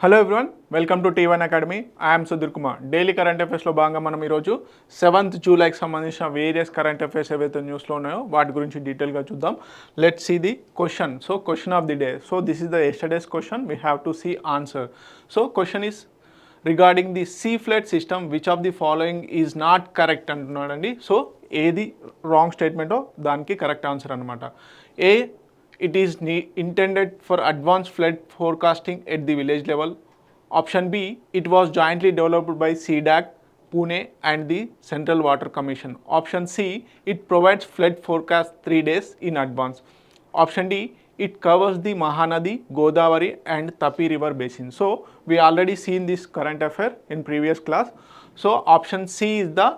Hello everyone, welcome to T one academy. I'm Sudheer Kumar. Daily current అఫైర్స్లో భాగంగా మనం ఈరోజు 7th జూలైకి సంబంధించిన వేరియస్ కరెంట్ అఫైర్స్ ఏవైతే న్యూస్లో ఉన్నాయో వాటి గురించి డీటెయిల్గా చూద్దాం. Let's see the question. So question of the day. So this is the yesterday's question. We have to see answer. So question is regarding the sea flood system which of the following is not correct అంటున్నాడండి. So ఏది wrong స్టేట్మెంటో దానికి correct answer అనమాట. A, it is intended for advanced flood forecasting at the village level. Option B, it was jointly developed by CDAC, Pune and the Central Water Commission. Option C, it provides flood forecast 3 days in advance. Option D, it covers the Mahanadi, Godavari and Tapi river basin. So we already seen this current affair in previous class. So option C is the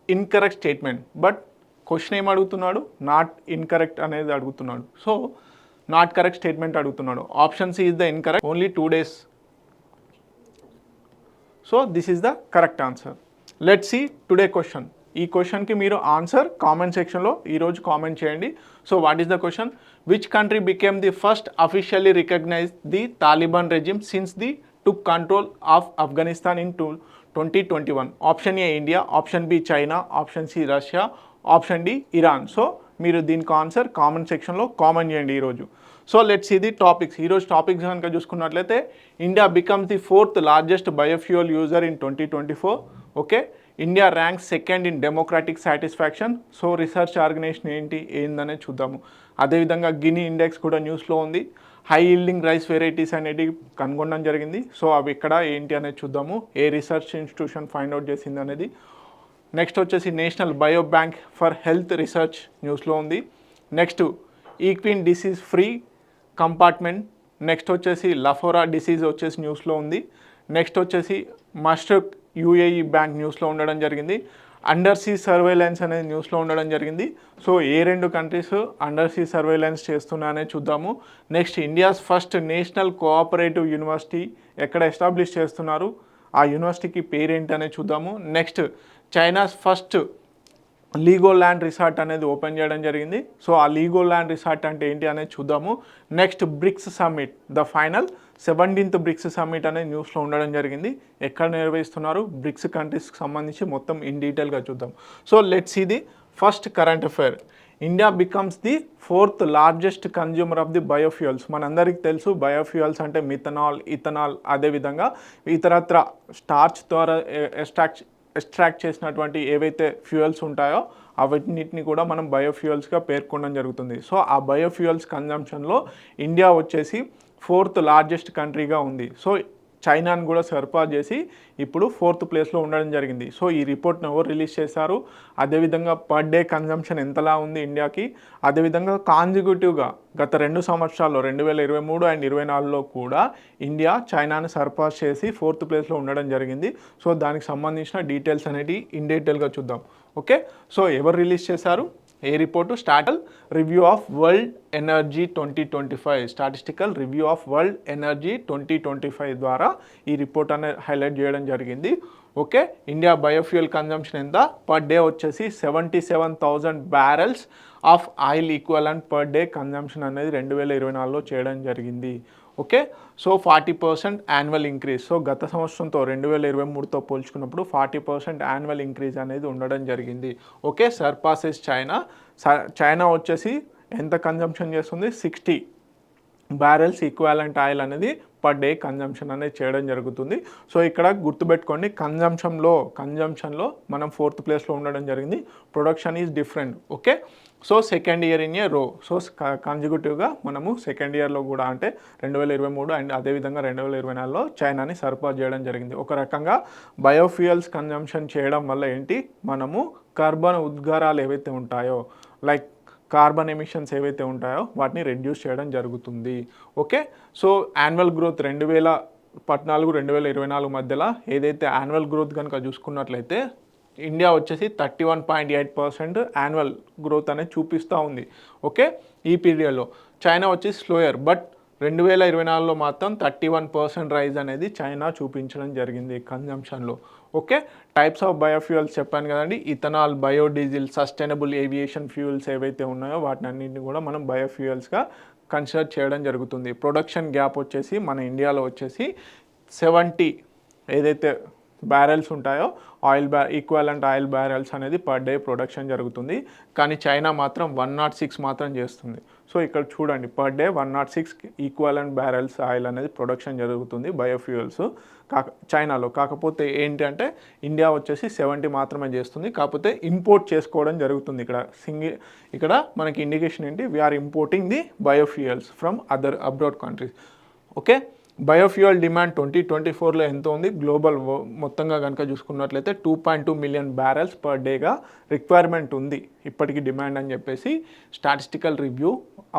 incorrect statement, but question ఏం అడుగుతున్నాడు? Not incorrect అనేది అడుగుతున్నాడు. So not correct statement అడుగుతున్నాడు. Option C is the incorrect, only 2 days. So this is the correct answer. Let's see today question. ఈ క్వశ్చన్కి మీరు answer comment సెక్షన్లో ఈరోజు కామెంట్ చేయండి. So what is the question? Which country became the first officially recognise the Taliban regime since the took control of Afghanistan in 2021? Option A India, option B China, option C Russia, option D Iran. So మీరు దీనికి answer comment సెక్షన్లో comment చేయండి ఈరోజు. So let's see the topics. ఈరోజు topics కనుక చూసుకున్నట్లయితే India becomes the 4th largest biofuel user in 2024. Okay, India ranks 2nd in democratic satisfaction. So research organisation ఏందనేది చూద్దాము. అదేవిధంగా గిని ఇండెక్స్ కూడా న్యూస్లో ఉంది. హై ఈల్డింగ్ రైస్ వెరైటీస్ అనేది కనుగొనడం జరిగింది. సో అవి ఇక్కడ ఏంటి అనేది చూద్దాము. ఏ రీసెర్చ్ ఇన్స్టిట్యూషన్ ఫైండ్ అవుట్ చేసింది అనేది. నెక్స్ట్ వచ్చేసి national bio bank for health research న్యూస్లో ఉంది. Next ఈక్విన్ disease free compartment. Next వచ్చేసి లఫోరా డిసీజ్ వచ్చేసి న్యూస్లో ఉంది. నెక్స్ట్ వచ్చేసి మస్టర్క్ యూఏఈ బ్యాంక్ న్యూస్లో ఉండడం జరిగింది. అండర్ సీ సర్వేలెన్స్ అనేది న్యూస్లో ఉండడం జరిగింది. సో ఏ 2 కంట్రీస్ అండర్ సీ సర్వేలెన్స్ చేస్తున్నాయనే చూద్దాము. Next India's first national cooperative university ఎక్కడ ఎస్టాబ్లిష్ చేస్తున్నారు, ఆ యూనివర్సిటీకి పేరేంటనే చూద్దాము. Next China's first Lego land resort అనేది ఓపెన్ చేయడం జరిగింది. సో ఆ లీగో ల్యాండ్ రిసార్ట్ అంటే ఏంటి అనేది చూద్దాము. Next bricks summit, the final 17th BRICS summit అనేది న్యూస్లో ఉండడం జరిగింది. ఎక్కడ నిర్వహిస్తున్నారు, బ్రిక్స్ కంట్రీస్కి సంబంధించి మొత్తం ఇన్ డీటెయిల్గా చూద్దాం. So let's see the first current affair. India becomes the 4th largest consumer of the biofuels. మనందరికీ తెలుసు బయోఫ్యూయల్స్ అంటే మిథనాల్, ఇథనాల్, అదేవిధంగా ఇతరత్ర స్టార్చ్ ద్వారా ఎక్స్ట్రాక్ట్ చేసినటువంటి ఏవైతే ఫ్యూయల్స్ ఉంటాయో అవన్నిటిని కూడా మనం బయోఫ్యూయల్స్గా పేర్కొనడం జరుగుతుంది. సో ఆ బయోఫ్యూయల్స్ కన్జంప్షన్లో ఇండియా వచ్చేసి 4th లార్జెస్ట్ కంట్రీగా ఉంది. సో చైనాను కూడా సర్పాస్ చేసి ఇప్పుడు 4th ప్లేస్లో ఉండడం జరిగింది. సో ఈ రిపోర్ట్ను ఎవరు రిలీజ్ చేశారు, అదేవిధంగా పర్ డే కన్జంప్షన్ ఎంతలా ఉంది ఇండియాకి, అదేవిధంగా కాన్జిక్యూటివ్గా గత 2 సంవత్సరాల్లో 2023 అండ్ 2024లో కూడా ఇండియా చైనాను సర్పాస్ చేసి 4th ప్లేస్లో ఉండడం జరిగింది. సో దానికి సంబంధించిన డీటెయిల్స్ అనేవి ఇన్ డీటెయిల్గా చూద్దాం. ఓకే, సో ఎవరు రిలీజ్ చేశారు? ఏ report? Statistical review of world energy 2025, statistical review of world energy 2025 ద్వారా ఈ రిపోర్ట్ అనేది హైలైట్ చేయడం జరిగింది. ఓకే, ఇండియా బయోఫ్యూయల్ కన్జంప్షన్ ఎంత? పర్ డే వచ్చేసి 77,000 barrels of oil equivalent per day consumption అనేది 2024లో చేయడం జరిగింది. Okay, so 40% annual increase. So గత సంవత్సరంతో 2023తో పోల్చుకున్నప్పుడు 40% యాన్యువల్ ఇంక్రీజ్ అనేది ఉండడం జరిగింది. ఓకే, సర్పాసెస్ చైనా వచ్చేసి ఎంత కన్జంప్షన్ చేస్తుంది? 60 barrels ఈక్వాలెంట్ ఆయిల్ అనేది పర్ డే కన్జంప్షన్ అనేది చేయడం జరుగుతుంది. సో ఇక్కడ గుర్తుపెట్టుకోండి, కన్జంప్షన్లో మనం 4th ప్లేస్లో ఉండడం జరిగింది. Production is different. Okay, so 2nd year in a రో. సో కాన్జిక్యూటివ్గా మనము 2nd ఇయర్లో కూడా అంటే 2023 అండ్ అదేవిధంగా 2024లో చైనాని సర్పాస్ చేయడం జరిగింది. ఒక రకంగా బయోఫ్యూయల్స్ కన్జంప్షన్ చేయడం వల్ల ఏంటి, మనము కార్బన్ ఉద్గారాలు ఏవైతే ఉంటాయో లైక్ కార్బన్ ఎమిషన్స్ ఏవైతే ఉంటాయో వాటిని రెడ్యూస్ చేయడం జరుగుతుంది. ఓకే, సో యాన్యువల్ గ్రోత్ 2014 2024 మధ్యలో ఏదైతే యాన్యువల్ గ్రోత్ కనుక చూసుకున్నట్లయితే ఇండియా వచ్చేసి 31.8% యాన్యువల్ గ్రోత్ అనేది చూపిస్తూ ఉంది. ఓకే, ఈ పీరియడ్లో చైనా వచ్చేసి స్లోయర్, బట్ 2024లో మాత్రం 31% రైజ్ అనేది చైనా చూపించడం జరిగింది కన్జంప్షన్లో. ఓకే, టైప్స్ ఆఫ్ బయోఫ్యూయల్స్ చెప్పాను కదండి, ethanol, biodiesel, sustainable aviation fuels ఏవైతే ఉన్నాయో వాటిని అన్నింటినీ కూడా మనం బయోఫ్యూయల్స్గా కన్సిడర్ చేయడం జరుగుతుంది. ప్రొడక్షన్ గ్యాప్ వచ్చేసి మన ఇండియాలో వచ్చేసి 70 ఏదైతే బ్యారెల్స్ ఉంటాయో ఈక్వలెంట్ ఆయిల్ బ్యారెల్స్ అనేది పర్ డే ప్రొడక్షన్ జరుగుతుంది. కానీ చైనా మాత్రం 106 మాత్రం చేస్తుంది. సో ఇక్కడ చూడండి, per day 106 equivalent barrels oil అనేది ప్రొడక్షన్ జరుగుతుంది బయోఫ్యూయల్స్ చైనాలో. కాకపోతే ఏంటి అంటే ఇండియా వచ్చేసి 70 మాత్రమే చేస్తుంది. కాకపోతే ఇంపోర్ట్ చేసుకోవడం జరుగుతుంది. ఇక్కడ మనకి ఇండికేషన్ ఏంటి, we're importing the biofuels from other abroad countries. Okay, biofuel demand 2024లో ఎంత ఉంది గ్లోబల్ మొత్తంగా కనుక చూసుకున్నట్లయితే 2.2 మిలియన్ బ్యారెల్స్ పర్ డేగా రిక్వైర్మెంట్ ఉంది ఇప్పటికీ డిమాండ్ అని చెప్పేసి statistical review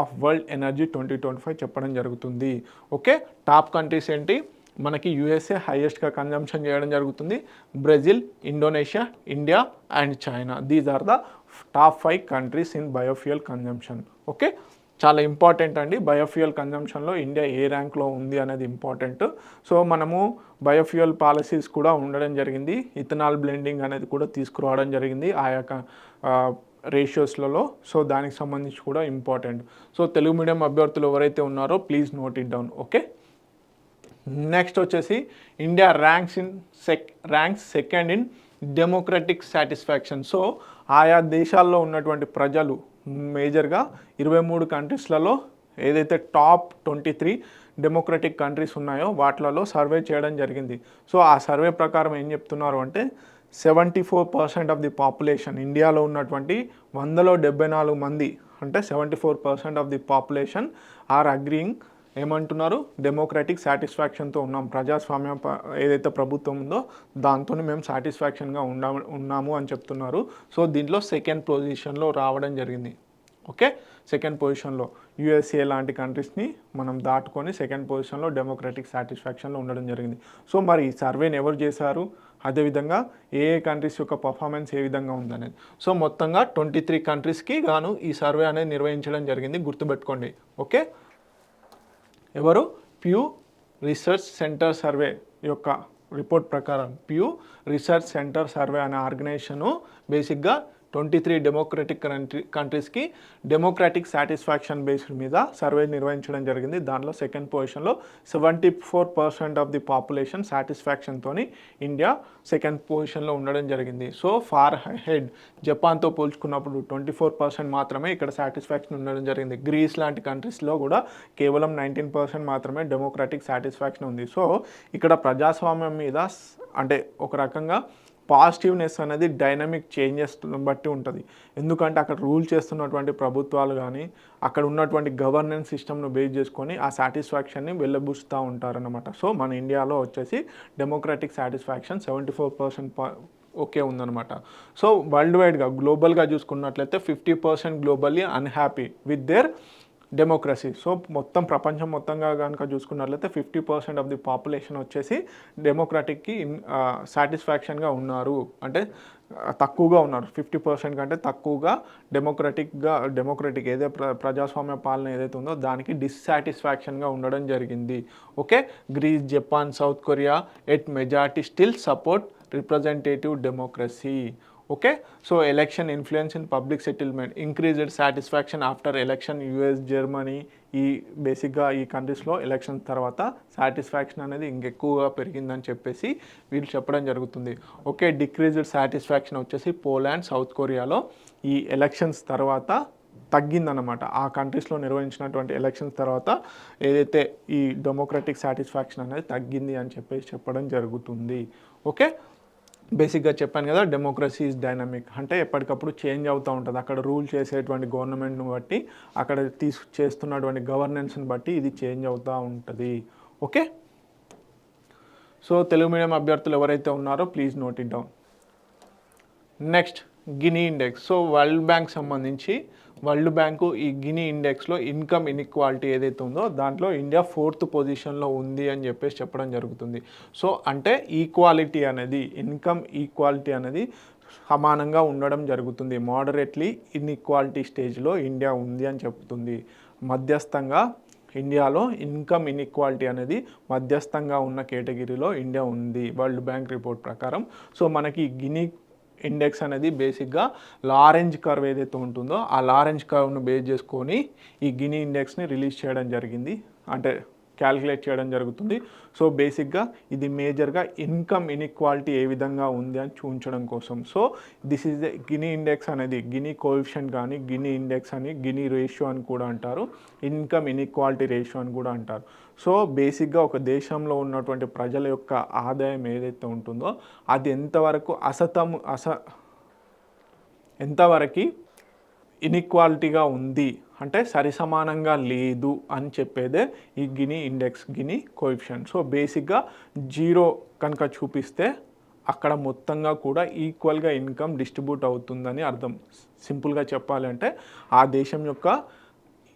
of world energy 2025 చెప్పడం జరుగుతుంది. ఓకే, టాప్ కంట్రీస్ ఏంటి, మనకి యూఎస్ఏ హైయెస్ట్గా కన్జంప్షన్ చేయడం జరుగుతుంది, Brazil, Indonesia, India and China. These are the top 5 countries in biofuel consumption. Okay, చాలా ఇంపార్టెంట్ అండి. బయోఫ్యూయల్ కన్జంప్షన్లో ఇండియా ఏ ర్యాంక్లో ఉంది అనేది ఇంపార్టెంట్. సో మనము బయోఫ్యూయల్ పాలసీస్ కూడా ఉండడం జరిగింది, ఇథనాల్ బ్లెండింగ్ అనేది కూడా తీసుకురావడం జరిగింది ఆ యొక్క రేషియోస్లలో. సో దానికి సంబంధించి కూడా ఇంపార్టెంట్. సో తెలుగు మీడియం అభ్యర్థులు ఎవరైతే ఉన్నారో please note it down. Okay, next వచ్చేసి India ranks second in democratic satisfaction. So ఆయా దేశాల్లో ఉన్నటువంటి ప్రజలు మేజర్గా 23 కంట్రీస్లలో ఏదైతే టాప్ 23 డెమోక్రటిక్ కంట్రీస్ ఉన్నాయో వాటిలలో సర్వే చేయడం జరిగింది. సో ఆ సర్వే ప్రకారం ఏం చెప్తున్నారు అంటే 74% ఆఫ్ ది పాపులేషన్, ఇండియాలో ఉన్నటువంటి 174 మంది అంటే 74% of the population are agreeing, ఏమంటున్నారు, డెమోక్రటిక్ సాటిస్ఫాక్షన్తో ఉన్నాం, ప్రజాస్వామ్యం ఏదైతే ప్రభుత్వం ఉందో దాంతో మేము సాటిస్ఫాక్షన్గా ఉన్నాము అని చెప్తున్నారు. సో దీంట్లో సెకండ్ పొజిషన్లో రావడం జరిగింది. ఓకే, సెకండ్ పొజిషన్లో యూఎస్ఏ లాంటి కంట్రీస్ని మనం దాటుకొని సెకండ్ పొజిషన్లో డెమోక్రటిక్ సాటిస్ఫాక్షన్లో ఉండడం జరిగింది. సో మరి ఈ సర్వేని ఎవరు చేశారు, అదేవిధంగా ఏ కంట్రీస్ యొక్క పర్ఫార్మెన్స్ ఏ విధంగా ఉందనేది. సో మొత్తంగా 23 కంట్రీస్కి గాను ఈ సర్వే అనేది నిర్వహించడం జరిగింది, గుర్తుపెట్టుకోండి. ఓకే, ఎవరు, ప్యూ రీసెర్చ్ సెంటర్ సర్వే యొక్క రిపోర్ట్ ప్రకారం ప్యూ రీసెర్చ్ సెంటర్ సర్వే అనే ఆర్గనైజేషను బేసిక్గా 23 డెమోక్రటిక్ కంట్రీస్కి డెమోక్రటిక్ సాటిస్ఫాక్షన్ బేస్డ్ మీద సర్వే నిర్వహించడం జరిగింది. దాంట్లో సెకండ్ పొజిషన్లో 74% ఆఫ్ ది పాపులేషన్ సాటిస్ఫాక్షన్తో ఇండియా సెకండ్ పొజిషన్లో ఉండడం జరిగింది. సో ఫార్ హెడ్ జపాన్తో పోల్చుకున్నప్పుడు 24% మాత్రమే ఇక్కడ సాటిస్ఫాక్షన్ ఉండడం జరిగింది. గ్రీస్ లాంటి కంట్రీస్లో కూడా కేవలం 19% మాత్రమే డెమోక్రటిక్ సాటిస్ఫాక్షన్ ఉంది. సో ఇక్కడ ప్రజాస్వామ్యం మీద అంటే ఒక రకంగా పాజిటివ్నెస్ అనేది డైనమిక్ చేంజెస్ బట్టి ఉంటుంది. ఎందుకంటే అక్కడ రూల్ చేస్తున్నటువంటి ప్రభుత్వాలు కానీ అక్కడ ఉన్నటువంటి గవర్నెన్స్ సిస్టమ్ను బేస్ చేసుకొని ఆ సాటిస్ఫాక్షన్ని వెళ్ళబుచ్చుతూ ఉంటారనమాట. సో మన ఇండియాలో వచ్చేసి డెమోక్రటిక్ సాటిస్ఫాక్షన్ 74% ఓకే ఉందన్నమాట. సో వరల్డ్ వైడ్గా గ్లోబల్గా చూసుకున్నట్లయితే 50% globally unhappy with their democracy. So మొత్తం ప్రపంచం మొత్తంగా కనుక చూసుకున్నట్లయితే 50% ఆఫ్ ది పాపులేషన్ వచ్చేసి డెమోక్రటిక్కి సాటిస్ఫాక్షన్గా ఉన్నారు, అంటే తక్కువగా ఉన్నారు, 50% కంటే తక్కువగా డెమోక్రటిక్ ఏదైతే ప్రజాస్వామ్య పాలన ఏదైతే ఉందో దానికి డిస్సాటిస్ఫాక్షన్గా ఉండడం జరిగింది. Okay, Greece, Japan, South Korea at majority still support representative democracy. Okay, so election influence in public settlement, increased satisfaction after election, US, Germany, ఈ బేసిక్గా ఈ కంట్రీస్లో ఎలక్షన్స్ తర్వాత సాటిస్ఫాక్షన్ అనేది ఇంకెక్కువగా పెరిగిందని చెప్పేసి వీళ్ళు చెప్పడం జరుగుతుంది. ఓకే, డిక్రీజ్డ్ సాటిస్ఫాక్షన్ వచ్చేసి పోలాండ్, సౌత్ కొరియాలో ఈ ఎలక్షన్స్ తర్వాత తగ్గిందన్నమాట. ఆ కంట్రీస్లో నిర్వహించినటువంటి ఎలక్షన్స్ తర్వాత ఏదైతే ఈ డెమోక్రటిక్ సాటిస్ఫాక్షన్ అనేది తగ్గింది అని చెప్పేసి చెప్పడం జరుగుతుంది. ఓకే, బేసిక్గా చెప్పాను కదా, డెమోక్రసీ ఈజ్ డైనమిక్, అంటే ఎప్పటికప్పుడు చేంజ్ అవుతూ ఉంటుంది. అక్కడ రూల్ చేసేటువంటి గవర్నమెంట్ను బట్టి అక్కడ చేస్తున్నటువంటి గవర్నెన్స్ని బట్టి ఇది చేంజ్ అవుతూ ఉంటుంది. ఓకే, సో తెలుగు మీడియం అభ్యర్థులు ఎవరైతే ఉన్నారో please note it down. Next Gini index. So world bank సంబంధించి వరల్డ్ బ్యాంకు ఈ గినీ ఇండెక్స్లో ఇన్కమ్ ఇన్ఈక్వాలిటీ ఏదైతే ఉందో దాంట్లో ఇండియా 4th పొజిషన్లో ఉంది అని చెప్పేసి చెప్పడం జరుగుతుంది. సో అంటే ఈక్వాలిటీ అనేది, ఇన్కమ్ ఈక్వాలిటీ అనేది సమానంగా ఉండడం జరుగుతుంది. మోడరేట్లీ ఇన్ఈక్వాలిటీ స్టేజ్లో ఇండియా ఉంది అని చెప్తుంది. మధ్యస్థంగా ఇండియాలో ఇన్కమ్ ఇన్ఈక్వాలిటీ అనేది మధ్యస్థంగా ఉన్న కేటగిరీలో ఇండియా ఉంది వరల్డ్ బ్యాంక్ రిపోర్ట్ ప్రకారం. సో మనకి గినీ ఇండెక్స్ అనేది బేసిక్గా లారెంజ్ కర్వ్ ఏదైతే ఉంటుందో ఆ లారెంజ్ కర్వ్ను బేస్ చేసుకొని ఈ గినీ ఇండెక్స్ని రిలీజ్ చేయడం జరిగింది, అంటే క్యాలిక్యులేట్ చేయడం జరుగుతుంది. సో బేసిక్గా ఇది మేజర్గా ఇన్కమ్ ఇన్ఈక్వాలిటీ ఏ విధంగా ఉంది అని చూపించడం కోసం. So this is the Gini index అనేది, గినీ కోఎఫిషియంట్ కానీ గినీ ఇండెక్స్ అని, గినీ రేషియో అని కూడా అంటారు, ఇన్కమ్ ఇన్ఈక్వాలిటీ రేషియో అని కూడా అంటారు. సో బేసిక్గా ఒక దేశంలో ఉన్నటువంటి ప్రజల యొక్క ఆదాయం ఏదైతే ఉంటుందో అది ఎంతవరకు ఎంతవరకు ఇన్ఈక్వాలిటీగా ఉంది అంటే సరిసమానంగా లేదు అని చెప్పేదే ఈ Gini index, Gini coefficient. So బేసిక్గా 0 కనుక చూపిస్తే అక్కడ మొత్తంగా కూడా ఈక్వల్గా ఇన్కమ్ డిస్ట్రిబ్యూట్ అవుతుందని అర్థం. సింపుల్గా చెప్పాలంటే ఆ దేశం యొక్క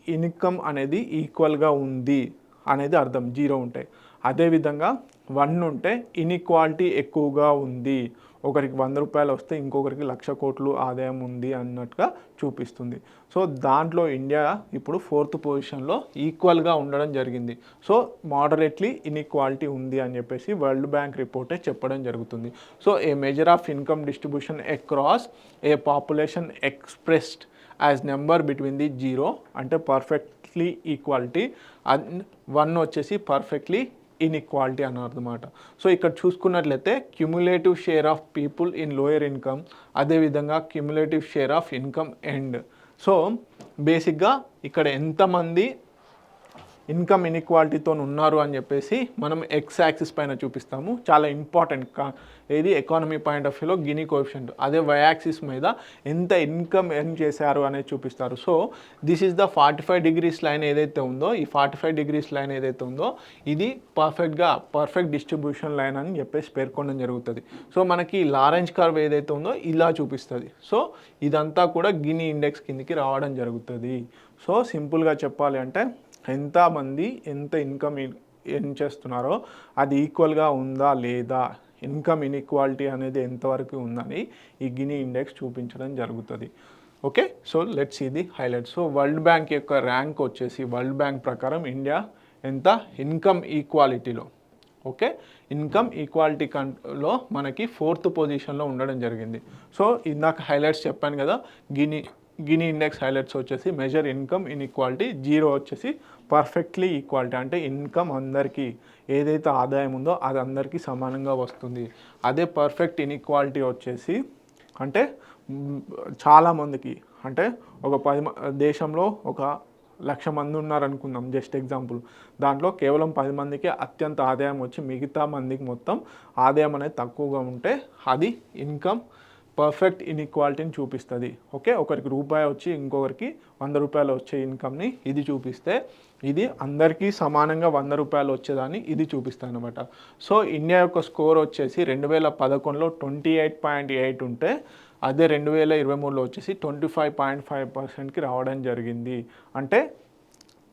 ఇన్కమ్ అనేది ఈక్వల్గా ఉంది అనేది అర్థం 0 ఉంటాయి. అదేవిధంగా 1 ఉంటే ఇన్ఈక్వాలిటీ ఎక్కువగా ఉంది, ఒకరికి 100 రూపాయలు వస్తే ఇంకొకరికి 1,00,000 కోట్లు ఆదాయం ఉంది అన్నట్టుగా చూపిస్తుంది. సో దాంట్లో ఇండియా ఇప్పుడు 4th పొజిషన్లో ఈక్వల్గా ఉండడం జరిగింది. సో మోడరేట్లీ ఇన్ఈక్వాలిటీ ఉంది అని చెప్పేసి వరల్డ్ బ్యాంక్ రిపోర్టే చెప్పడం జరుగుతుంది. So A measure of income distribution across a population expressed as number between the 0 అంటే పర్ఫెక్ట్లీ ఈక్వాలిటీ, అండ్ 1 వచ్చేసి పర్ఫెక్ట్లీ ఇన్ఈక్వాలిటీ అన్నమాట. సో ఇక్కడ చూసుకున్నట్లయితే cumulative share of people in lower income, అదేవిధంగా cumulative share of income end. So బేసిక్గా ఇక్కడ ఎంతమంది income ఇన్ఈక్వాలిటీతో ఉన్నారు అని చెప్పేసి మనం ఎక్స్ యాక్సిస్ పైన చూపిస్తాము. చాలా ఇంపార్టెంట్ ఏది ఎకానమీ పాయింట్ ఆఫ్ వ్యూలో గినీ కోఎఫిషియంట్. అదే వై యాక్సిస్ మీద ఎంత ఇన్కమ్ ఎర్న్ చేశారు అనేది చూపిస్తారు. So this is the 45 degrees line ఏదైతే ఉందో, ఈ 45 degrees లైన్ ఏదైతే ఉందో ఇది పర్ఫెక్ట్ డిస్ట్రిబ్యూషన్ లైన్ అని చెప్పేసి పేర్కొనడం జరుగుతుంది. సో మనకి లారెంజ్ కర్వ్ ఏదైతే ఉందో ఇలా చూపిస్తుంది. సో ఇదంతా కూడా గినీ ఇండెక్స్ కిందికి రావడం జరుగుతుంది. సో సింపుల్గా చెప్పాలి అంటే ఎంతమంది ఎంత ఇన్కమ్ ఎర్న్ చేస్తున్నారో అది ఈక్వల్గా ఉందా లేదా, ఇన్కమ్ ఇన్ఈక్వాలిటీ అనేది ఎంతవరకు ఉందని ఈ గినీ ఇండెక్స్ చూపించడం జరుగుతుంది. Okay, so let's see the highlights. So world bank యొక్క ర్యాంక్ వచ్చేసి వరల్డ్ బ్యాంక్ ప్రకారం ఇండియా ఎంత ఇన్కమ్ ఈక్వాలిటీలో, ఓకే, ఇన్కమ్ ఈక్వాలిటీ లో మనకి 4th పొజిషన్లో ఉండడం జరిగింది. సో ఇందాక హైలైట్స్ చెప్పాను కదా, గినీ ఇండెక్స్ హైలైట్స్ వచ్చేసి మెజర్ ఇన్కమ్ ఇన్ఈక్వాలిటీ, 0 వచ్చేసి పర్ఫెక్ట్లీ ఈక్వాలిటీ అంటే ఇన్కమ్ అందరికీ ఏదైతే ఆదాయం ఉందో అది అందరికీ సమానంగా వస్తుంది. అదే పర్ఫెక్ట్ ఇన్ఈక్వాలిటీ వచ్చేసి అంటే చాలామందికి, అంటే ఒక దేశంలో ఒక 1,00,000 మంది ఉన్నారనుకుందాం జస్ట్ ఎగ్జాంపుల్, దాంట్లో కేవలం 10 మందికి అత్యంత ఆదాయం వచ్చి మిగతా మందికి మొత్తం ఆదాయం అనేది తక్కువగా ఉంటే అది ఇన్కమ్ పర్ఫెక్ట్ ఇన్ఈక్వాలిటీని చూపిస్తుంది. ఓకే, ఒకరికి రూపాయి వచ్చి ఇంకొకరికి 100 రూపాయలు వచ్చే ఇన్కమ్ని ఇది చూపిస్తే, ఇది అందరికీ సమానంగా 100 రూపాయలు వచ్చేదాన్ని ఇది చూపిస్తుంది అనమాట. సో ఇండియా యొక్క స్కోర్ వచ్చేసి 2011లో 28.8 ఉంటే అదే 2023లో వచ్చేసి 25.5%కి రావడం జరిగింది. అంటే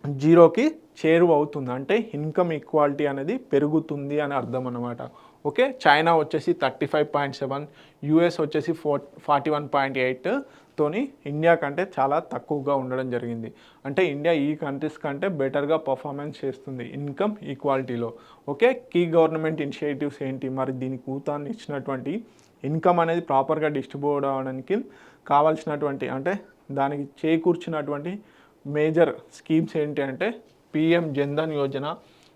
0కి చేరువ అవుతుంది, అంటే ఇన్కమ్ ఈక్వాలిటీ అనేది పెరుగుతుంది అని అర్థం అన్నమాట. ఓకే, చైనా వచ్చేసి 35.7, యూఎస్ వచ్చేసి 41.8 తోని ఇండియా కంటే చాలా తక్కువగా ఉండడం జరిగింది. అంటే ఇండియా ఈ కంట్రీస్ కంటే బెటర్గా పర్ఫార్మెన్స్ చేస్తుంది ఇన్కమ్ ఈక్వాలిటీలో. ఓకే, కీ గవర్నమెంట్ ఇనిషియేటివ్స్ ఏంటి, మరి దీనికి ఊతాన్ని ఇచ్చినటువంటి ఇన్కమ్ అనేది ప్రాపర్గా డిస్ట్రిబ్యూట్ అవ్వడానికి కావాల్సినటువంటి అంటే దానికి చేకూర్చినటువంటి మేజర్ స్కీమ్స్ ఏంటి అంటే PM Jan Dhan Yojana,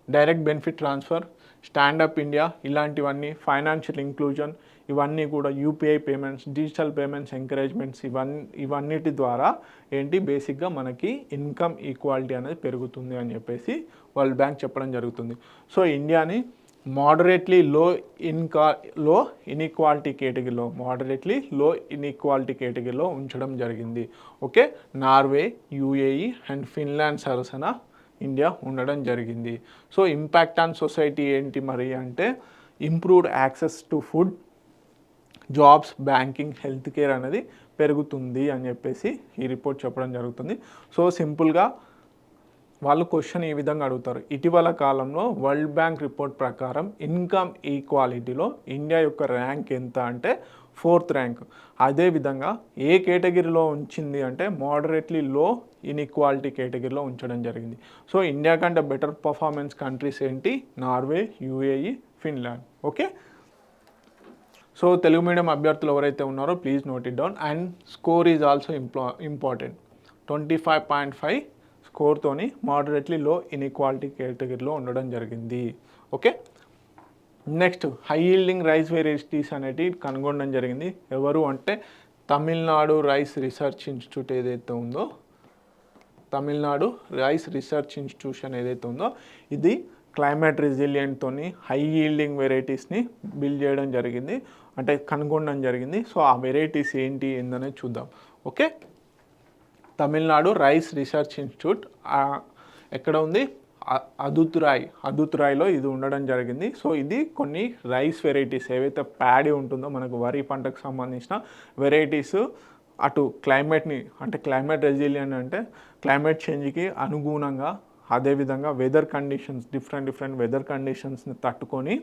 direct benefit transfer, stand up India, ఇలాంటివన్నీ, ఫైనాన్షియల్ ఇంక్లూజన్, ఇవన్నీ కూడా UPI payments, digital payments encouragements, ఇవన్నిటి ద్వారా ఏంటి బేసిక్గా మనకి ఇన్కమ్ ఈక్వాలిటీ అనేది పెరుగుతుంది అని చెప్పేసి వరల్డ్ బ్యాంక్ చెప్పడం జరుగుతుంది. సో ఇండియాని మోడరేట్లీ లో ఇన్ఈక్వాలిటీ కేటగిరీలో ఉంచడం జరిగింది. Okay, Norway, UAE and Finland సరసన ఇండియా ఉండడం జరిగింది. సో ఇంపాక్ట్ ఆన్ సొసైటీ ఏంటి మరి అంటే improved access to food, jobs, banking, health care అనేది పెరుగుతుంది అని చెప్పేసి ఈ రిపోర్ట్ చెప్పడం జరుగుతుంది. సో సింపుల్గా వాళ్ళు క్వశ్చన్ ఈ విధంగా అడుగుతారు, ఇటీవల కాలంలో వరల్డ్ బ్యాంక్ రిపోర్ట్ ప్రకారం ఇన్కమ్ ఈక్వాలిటీలో ఇండియా యొక్క ర్యాంక్ ఎంత అంటే 4th ర్యాంక్. అదేవిధంగా ఏ కేటగిరీలో ఉంచింది అంటే మోడరేట్లీ లో ఇన్ఈక్వాలిటీ కేటగిరీలో ఉంచడం జరిగింది. సో ఇండియా కంటే బెటర్ పర్ఫార్మెన్స్ కంట్రీస్ ఏంటి, Norway, UAE, Finland. Okay, so Telugu medium అభ్యర్థులు ఎవరైతే ఉన్నారో please note it down. And score is also important. 25.5 స్కోర్తోని మోడరేట్లీ లో ఇన్ఈక్వాలిటీ కేటగిరీలో ఉండడం జరిగింది. Okay, next high yielding rice varieties అనేటివి కనుగొనడం జరిగింది. ఎవరు అంటే తమిళనాడు రైస్ రీసెర్చ్ ఇన్స్టిట్యూట్ ఏదైతే ఉందో, తమిళనాడు రైస్ రీసెర్చ్ ఇన్స్టిట్యూషన్ ఏదైతే ఉందో ఇది క్లైమేట్ రెసిలియంట్తోని హై ఈల్డింగ్ వెరైటీస్ని బిల్డ్ చేయడం జరిగింది, అంటే కనుగొనడం జరిగింది. సో ఆ వెరైటీస్ ఏంటి ఏందనేది చూద్దాం. Okay, Tamil Nadu rice research institute ఎక్కడ ఉంది? అదుతురాయిలో ఇది ఉండడం జరిగింది. సో ఇది కొన్ని రైస్ వెరైటీస్ ఏవైతే ప్యాడీ ఉంటుందో మనకు వరి పంటకు సంబంధించిన వెరైటీస్ అటు క్లైమేట్ని అంటే క్లైమేట్ రెసిలియంట్ అంటే క్లైమేట్ చేంజ్కి అనుగుణంగా, అదేవిధంగా వెదర్ కండిషన్స్ డిఫరెంట్ వెదర్ కండిషన్స్ని తట్టుకొని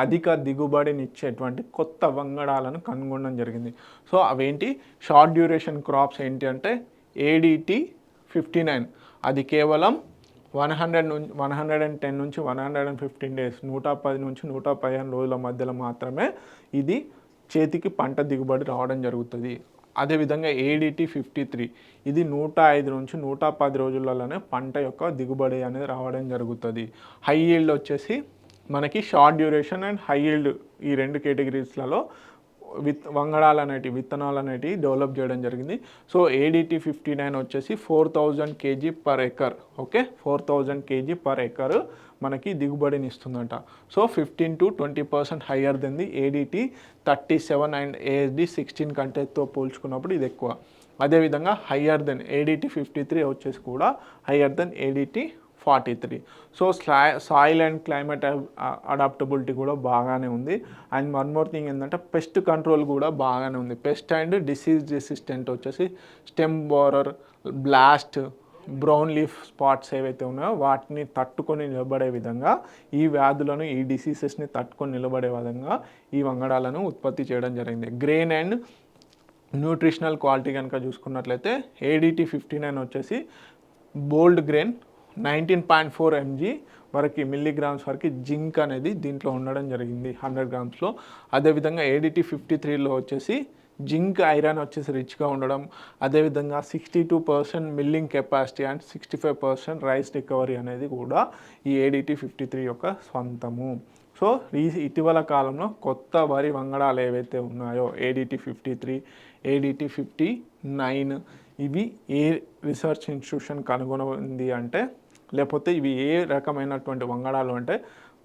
అధిక దిగుబడిని ఇచ్చేటువంటి కొత్త వంగడాలను కనుగొనడం జరిగింది. సో అవేంటి? షార్ట్ డ్యూరేషన్ క్రాప్స్ ఏంటి అంటే ADT 59, అది కేవలం 110 నుంచి 115 డేస్, 110 నుంచి 115 రోజుల మధ్యలో మాత్రమే ఇది చేతికి పంట దిగుబడి రావడం జరుగుతుంది. అదేవిధంగా ADT 53, ఇది 105 నుంచి 110 రోజులలోనే పంట యొక్క దిగుబడి అనేది రావడం జరుగుతుంది. హై ఈల్డ్ వచ్చేసి మనకి short duration and high yield ఈ రెండు కేటగిరీస్లలో విత్తనాలు అనేటివి డెవలప్ చేయడం జరిగింది. సో ADT 59 వచ్చేసి 4000 kg per acre. Okay, 4000 kg per acre మనకి దిగుబడిని ఇస్తుందంట. So 15 to 20% higher than the ADT 37 and ASD 16 కంటేతో పోల్చుకున్నప్పుడు ఇది ఎక్కువ. అదేవిధంగా హయ్యర్ దెన్ ADT 53 వచ్చేసి కూడా higher than ADT 43. So soil and climate adaptability కూడా బాగానే ఉంది. అండ్ వన్ మోర్ థింగ్ ఏంటంటే పెస్ట్ కంట్రోల్ కూడా బాగానే ఉంది. పెస్ట్ అండ్ డిసీజ్ రెసిస్టెంట్ వచ్చేసి stem borer, blast, brown leaf spots ఏవైతే ఉన్నాయో వాటిని తట్టుకొని నిలబడే విధంగా, ఈ వ్యాధులను ఈ డిసీజెస్ని తట్టుకొని నిలబడే విధంగా ఈ వంగడాలను ఉత్పత్తి చేయడం జరిగింది. గ్రెయిన్ అండ్ న్యూట్రిషనల్ క్వాలిటీ కనుక చూసుకున్నట్లయితే ADT 59 వచ్చేసి బోల్డ్ గ్రెయిన్ 19.4 mg వరకు మిల్లీగ్రామ్స్ వరకు జింక్ అనేది దీంట్లో ఉండడం జరిగింది 100 గ్రామ్స్లో. అదేవిధంగా ADT 53లో వచ్చేసి జింక్ ఐరన్ వచ్చేసి రిచ్గా ఉండడం, అదేవిధంగా 62% milling capacity and 65% rice recovery అనేది కూడా ఈ ADT 53 యొక్క స్వంతము. సో ఇటీవల కాలంలో కొత్త వరి వంగడాలు ఏవైతే ఉన్నాయో ADT 53, ADT 59 ఇవి ఏ రీసెర్చ్ ఇన్స్టిట్యూషన్ కనుగొనది అంటే, లేకపోతే ఇవి ఏ రకమైనటువంటి వంగడాలు అంటే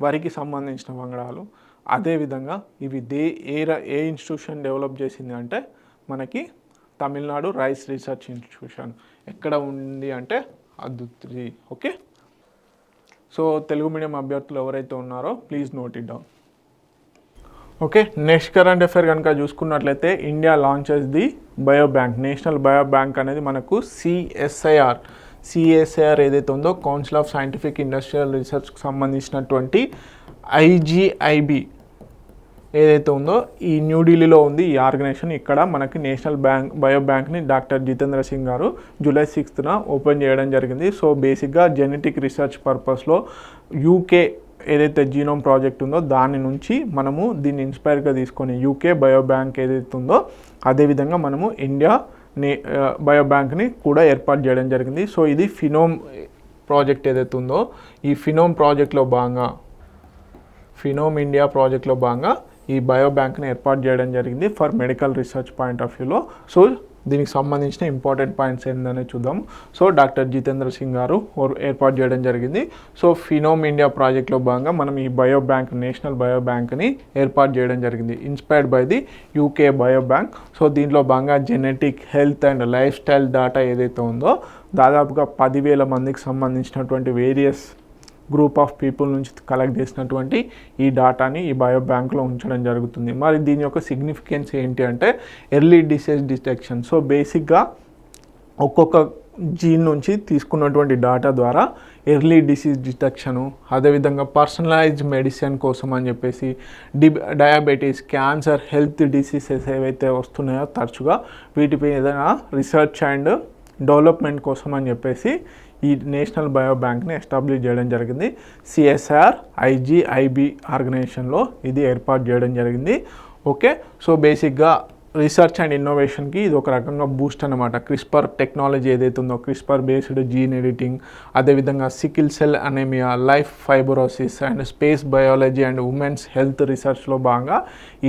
వరికి సంబంధించిన వంగడాలు. అదేవిధంగా ఇవి ఏ ఇన్స్టిట్యూషన్ డెవలప్ చేసింది అంటే మనకి తమిళనాడు రైస్ రీసెర్చ్ ఇన్స్టిట్యూషన్. ఎక్కడ ఉంది అంటే అదుతురి. ఓకే, సో తెలుగు మీడియం అభ్యర్థులు ఎవరైతే ఉన్నారో please note it down. Okay, next current affair కనుక చూసుకున్నట్లయితే India launches the bio bank. National bio bank అనేది మనకు సిఎస్ఐఆర్ ఏదైతే ఉందో కౌన్సిల్ ఆఫ్ సైంటిఫిక్ ఇండస్ట్రియల్ రీసెర్చ్కి సంబంధించినటువంటి IGIB ఏదైతే ఉందో ఈ న్యూఢిల్లీలో ఉంది ఈ ఆర్గనైజేషన్. ఇక్కడ మనకి నేషనల్ బయో బ్యాంక్ని డాక్టర్ జితేంద్ర సింగ్ గారు జూలై 6న ఓపెన్ చేయడం జరిగింది. సో బేసిక్గా జెనెటిక్ రీసెర్చ్ పర్పస్లో UK ఏదైతే జీనోమ్ ప్రాజెక్ట్ ఉందో దాని నుంచి మనము దీన్ని ఇన్స్పైర్గా తీసుకొని UK బయో బ్యాంక్ ఏదైతే ఉందో అదేవిధంగా మనము ఇండియా బయో బ్యాంక్ని కూడా ఏర్పాటు చేయడం జరిగింది. సో ఇది ఫినోమ్ ప్రాజెక్ట్ ఏదైతే ఉందో ఈ ఫినోమ్ ఇండియా ప్రాజెక్ట్లో భాగంగా ఈ బయో బ్యాంక్ని ఏర్పాటు చేయడం జరిగింది for medical research point of వ్యూలో. సో దీనికి సంబంధించిన ఇంపార్టెంట్ పాయింట్స్ ఏంటనే చూద్దాం. సో డాక్టర్ జితేంద్ర సింగ్ గారు ఏర్పాటు చేయడం జరిగింది. సో ఫినోమ్ ఇండియా ప్రాజెక్ట్లో భాగంగా మనం ఈ బయో బ్యాంక్ నేషనల్ బయో బ్యాంక్ని ఏర్పాటు చేయడం జరిగింది inspired by the UK bio bank. So దీంట్లో భాగంగా genetic, health and life style data ఏదైతే ఉందో దాదాపుగా 10,000 మందికి సంబంధించినటువంటి వేరియస్ గ్రూప్ ఆఫ్ పీపుల్ నుంచి కలెక్ట్ చేసినటువంటి ఈ డాటాని ఈ బయో బ్యాంక్లో ఉంచడం జరుగుతుంది. మరి దీని యొక్క సిగ్నిఫికెన్స్ ఏంటి అంటే ఎర్లీ డిసీజ్ డిటెక్షన్. సో బేసిక్గా ఒక్కొక్క జీన్ నుంచి తీసుకున్నటువంటి డేటా ద్వారా ఎర్లీ డిసీజ్ డిటెక్షను, అదేవిధంగా పర్సనలైజ్డ్ మెడిసిన్ కోసం అని చెప్పేసి డయాబెటీస్, క్యాన్సర్, హెల్త్ డిసీజెస్ ఏవైతే వస్తున్నాయో తరచుగా వీటిపై ఏదైనా రీసెర్చ్ అండ్ డెవలప్మెంట్ కోసం అని చెప్పేసి ఈ నేషనల్ బయో బ్యాంక్ని ఎస్టాబ్లిష్ చేయడం జరిగింది. CSIR IGIB ఆర్గనైజేషన్లో ఇది ఏర్పాటు చేయడం జరిగింది. ఓకే, సో బేసిక్గా రీసెర్చ్ అండ్ ఇన్నోవేషన్కి ఇది ఒక రకంగా బూస్ట్ అనమాట. క్రిస్పర్ టెక్నాలజీ ఏదైతే ఉందో, క్రిస్పర్ బేస్డ్ జీన్ ఎడిటింగ్, అదేవిధంగా sickle cell anaemia, life fibrosis and space biology and women's health రీసెర్చ్లో భాగంగా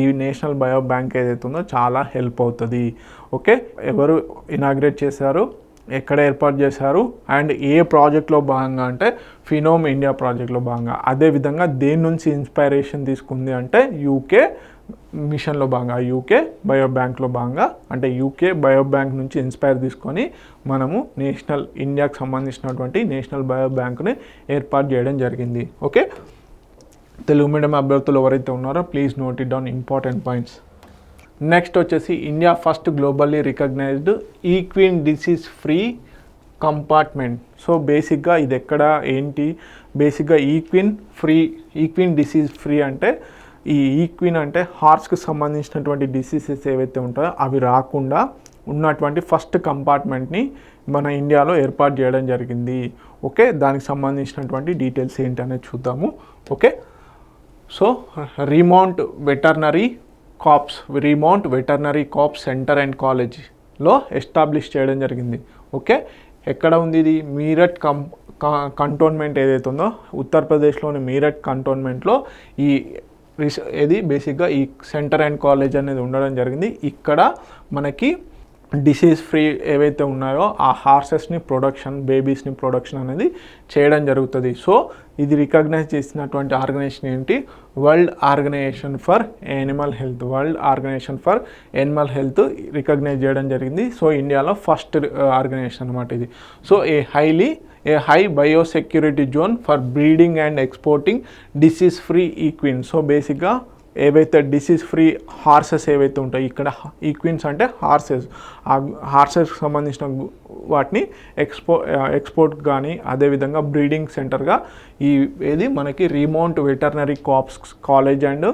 ఈ నేషనల్ బయో బ్యాంక్ ఏదైతే ఉందో చాలా హెల్ప్ అవుతుంది. ఓకే, ఎవరు ఇనాగ్రేట్ చేశారు, ఎక్కడ ఏర్పాటు చేశారు, అండ్ ఏ ప్రాజెక్ట్లో భాగంగా అంటే ఫినోమ్ ఇండియా ప్రాజెక్ట్లో భాగంగా. అదేవిధంగా దేని నుంచి ఇన్స్పైరేషన్ తీసుకుంది అంటే యూకే మిషన్లో భాగంగా, యూకే బయో బ్యాంక్లో భాగంగా, అంటే యూకే బయో బ్యాంక్ నుంచి ఇన్స్పైర్ తీసుకొని మనము ఇండియాకి సంబంధించినటువంటి నేషనల్ బయో బ్యాంక్ని ఏర్పాటు చేయడం జరిగింది. ఓకే, తెలుగు మీడియం అభ్యర్థులు ఎవరైతే ఉన్నారో please note it down important points. Next వచ్చేసి India first globally recognised equine disease free compartment. So బేసిక్గా ఇది ఎక్కడ ఏంటి, బేసిక్గా ఈక్విన్ డిసీజ్ ఫ్రీ అంటే ఈ ఈక్విన్ అంటే హార్స్కి సంబంధించినటువంటి డిసీజెస్ ఏవైతే ఉంటాయో అవి రాకుండా ఉన్నటువంటి ఫస్ట్ కంపార్ట్మెంట్ని మన ఇండియాలో ఏర్పాటు చేయడం జరిగింది. ఓకే, దానికి సంబంధించినటువంటి డీటెయిల్స్ ఏంటి అనేది చూద్దాము. Okay, so remount veterinary corps centre and కాలేజ్లో ఎస్టాబ్లిష్ చేయడం జరిగింది. ఓకే, ఎక్కడ ఉంది ఇది? మీరట్ కంటోన్మెంట్ ఏదైతే ఉందో ఉత్తరప్రదేశ్లోని మీరట్ కంటోన్మెంట్లో ఇది బేసిక్గా ఈ సెంటర్ అండ్ కాలేజ్ అనేది ఉండడం జరిగింది. ఇక్కడ మనకి డిసీజ్ ఫ్రీ ఏవైతే ఉన్నాయో ఆ హార్సెస్ని బేబీస్ని ప్రొడక్షన్ అనేది చేయడం జరుగుతుంది. సో ఇది రికగ్నైజ్ చేసినటువంటి ఆర్గనైజేషన్ ఏంటి? World organisation for animal health recognise చేయడం జరిగింది. సో ఇండియాలో ఫస్ట్ ఆర్గనైజేషన్ అనమాట ఇది. So a high biosecurity zone for breeding and exporting disease free equine. So బేసిక్గా ఏవైతే డిసీజ్ ఫ్రీ హార్సెస్ ఏవైతే ఉంటాయి, ఇక్కడ ఈక్విన్స్ అంటే హార్సెస్కి సంబంధించిన వాటిని ఎక్స్పోర్ట్ కానీ, అదేవిధంగా బ్రీడింగ్ సెంటర్గా ఏది మనకి remount veterinary corps college and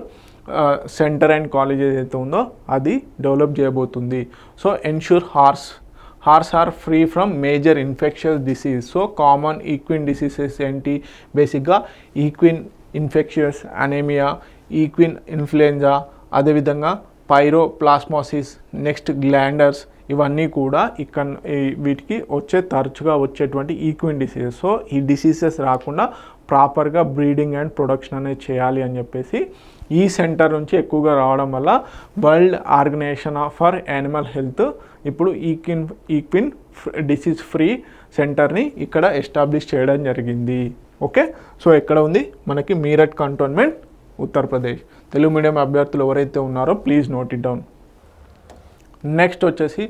centre and college ఏదైతే ఉందో అది డెవలప్ చేయబోతుంది. So ensure horse are free from major infectious disease. So common equine diseases ఏంటి? బేసిక్గా equine infectious anaemia, equine influenza, అదేవిధంగా పైరోప్లాస్మోసిస్, నెక్స్ట్ గ్లాండర్స్, ఇవన్నీ కూడా వీటికి తరచుగా వచ్చేటువంటి ఈక్విన్ డిసీజెస్. సో ఈ డిసీజెస్ రాకుండా ప్రాపర్గా బ్రీడింగ్ అండ్ ప్రొడక్షన్ అనేది చేయాలి అని చెప్పేసి ఈ సెంటర్ నుంచి ఎక్కువగా రావడం వల్ల world organisation for animal health ఇప్పుడు ఈక్విన్ డిసీజ్ ఫ్రీ సెంటర్ని ఇక్కడ ఎస్టాబ్లిష్ చేయడం జరిగింది. ఓకే, సో ఎక్కడ ఉంది? మనకి మీరట్ కంటోన్మెంట్, ఉత్తరప్రదేశ్. తెలుగు మీడియం అభ్యర్థులు ఎవరైతే ఉన్నారో please note it down. Next వచ్చేసి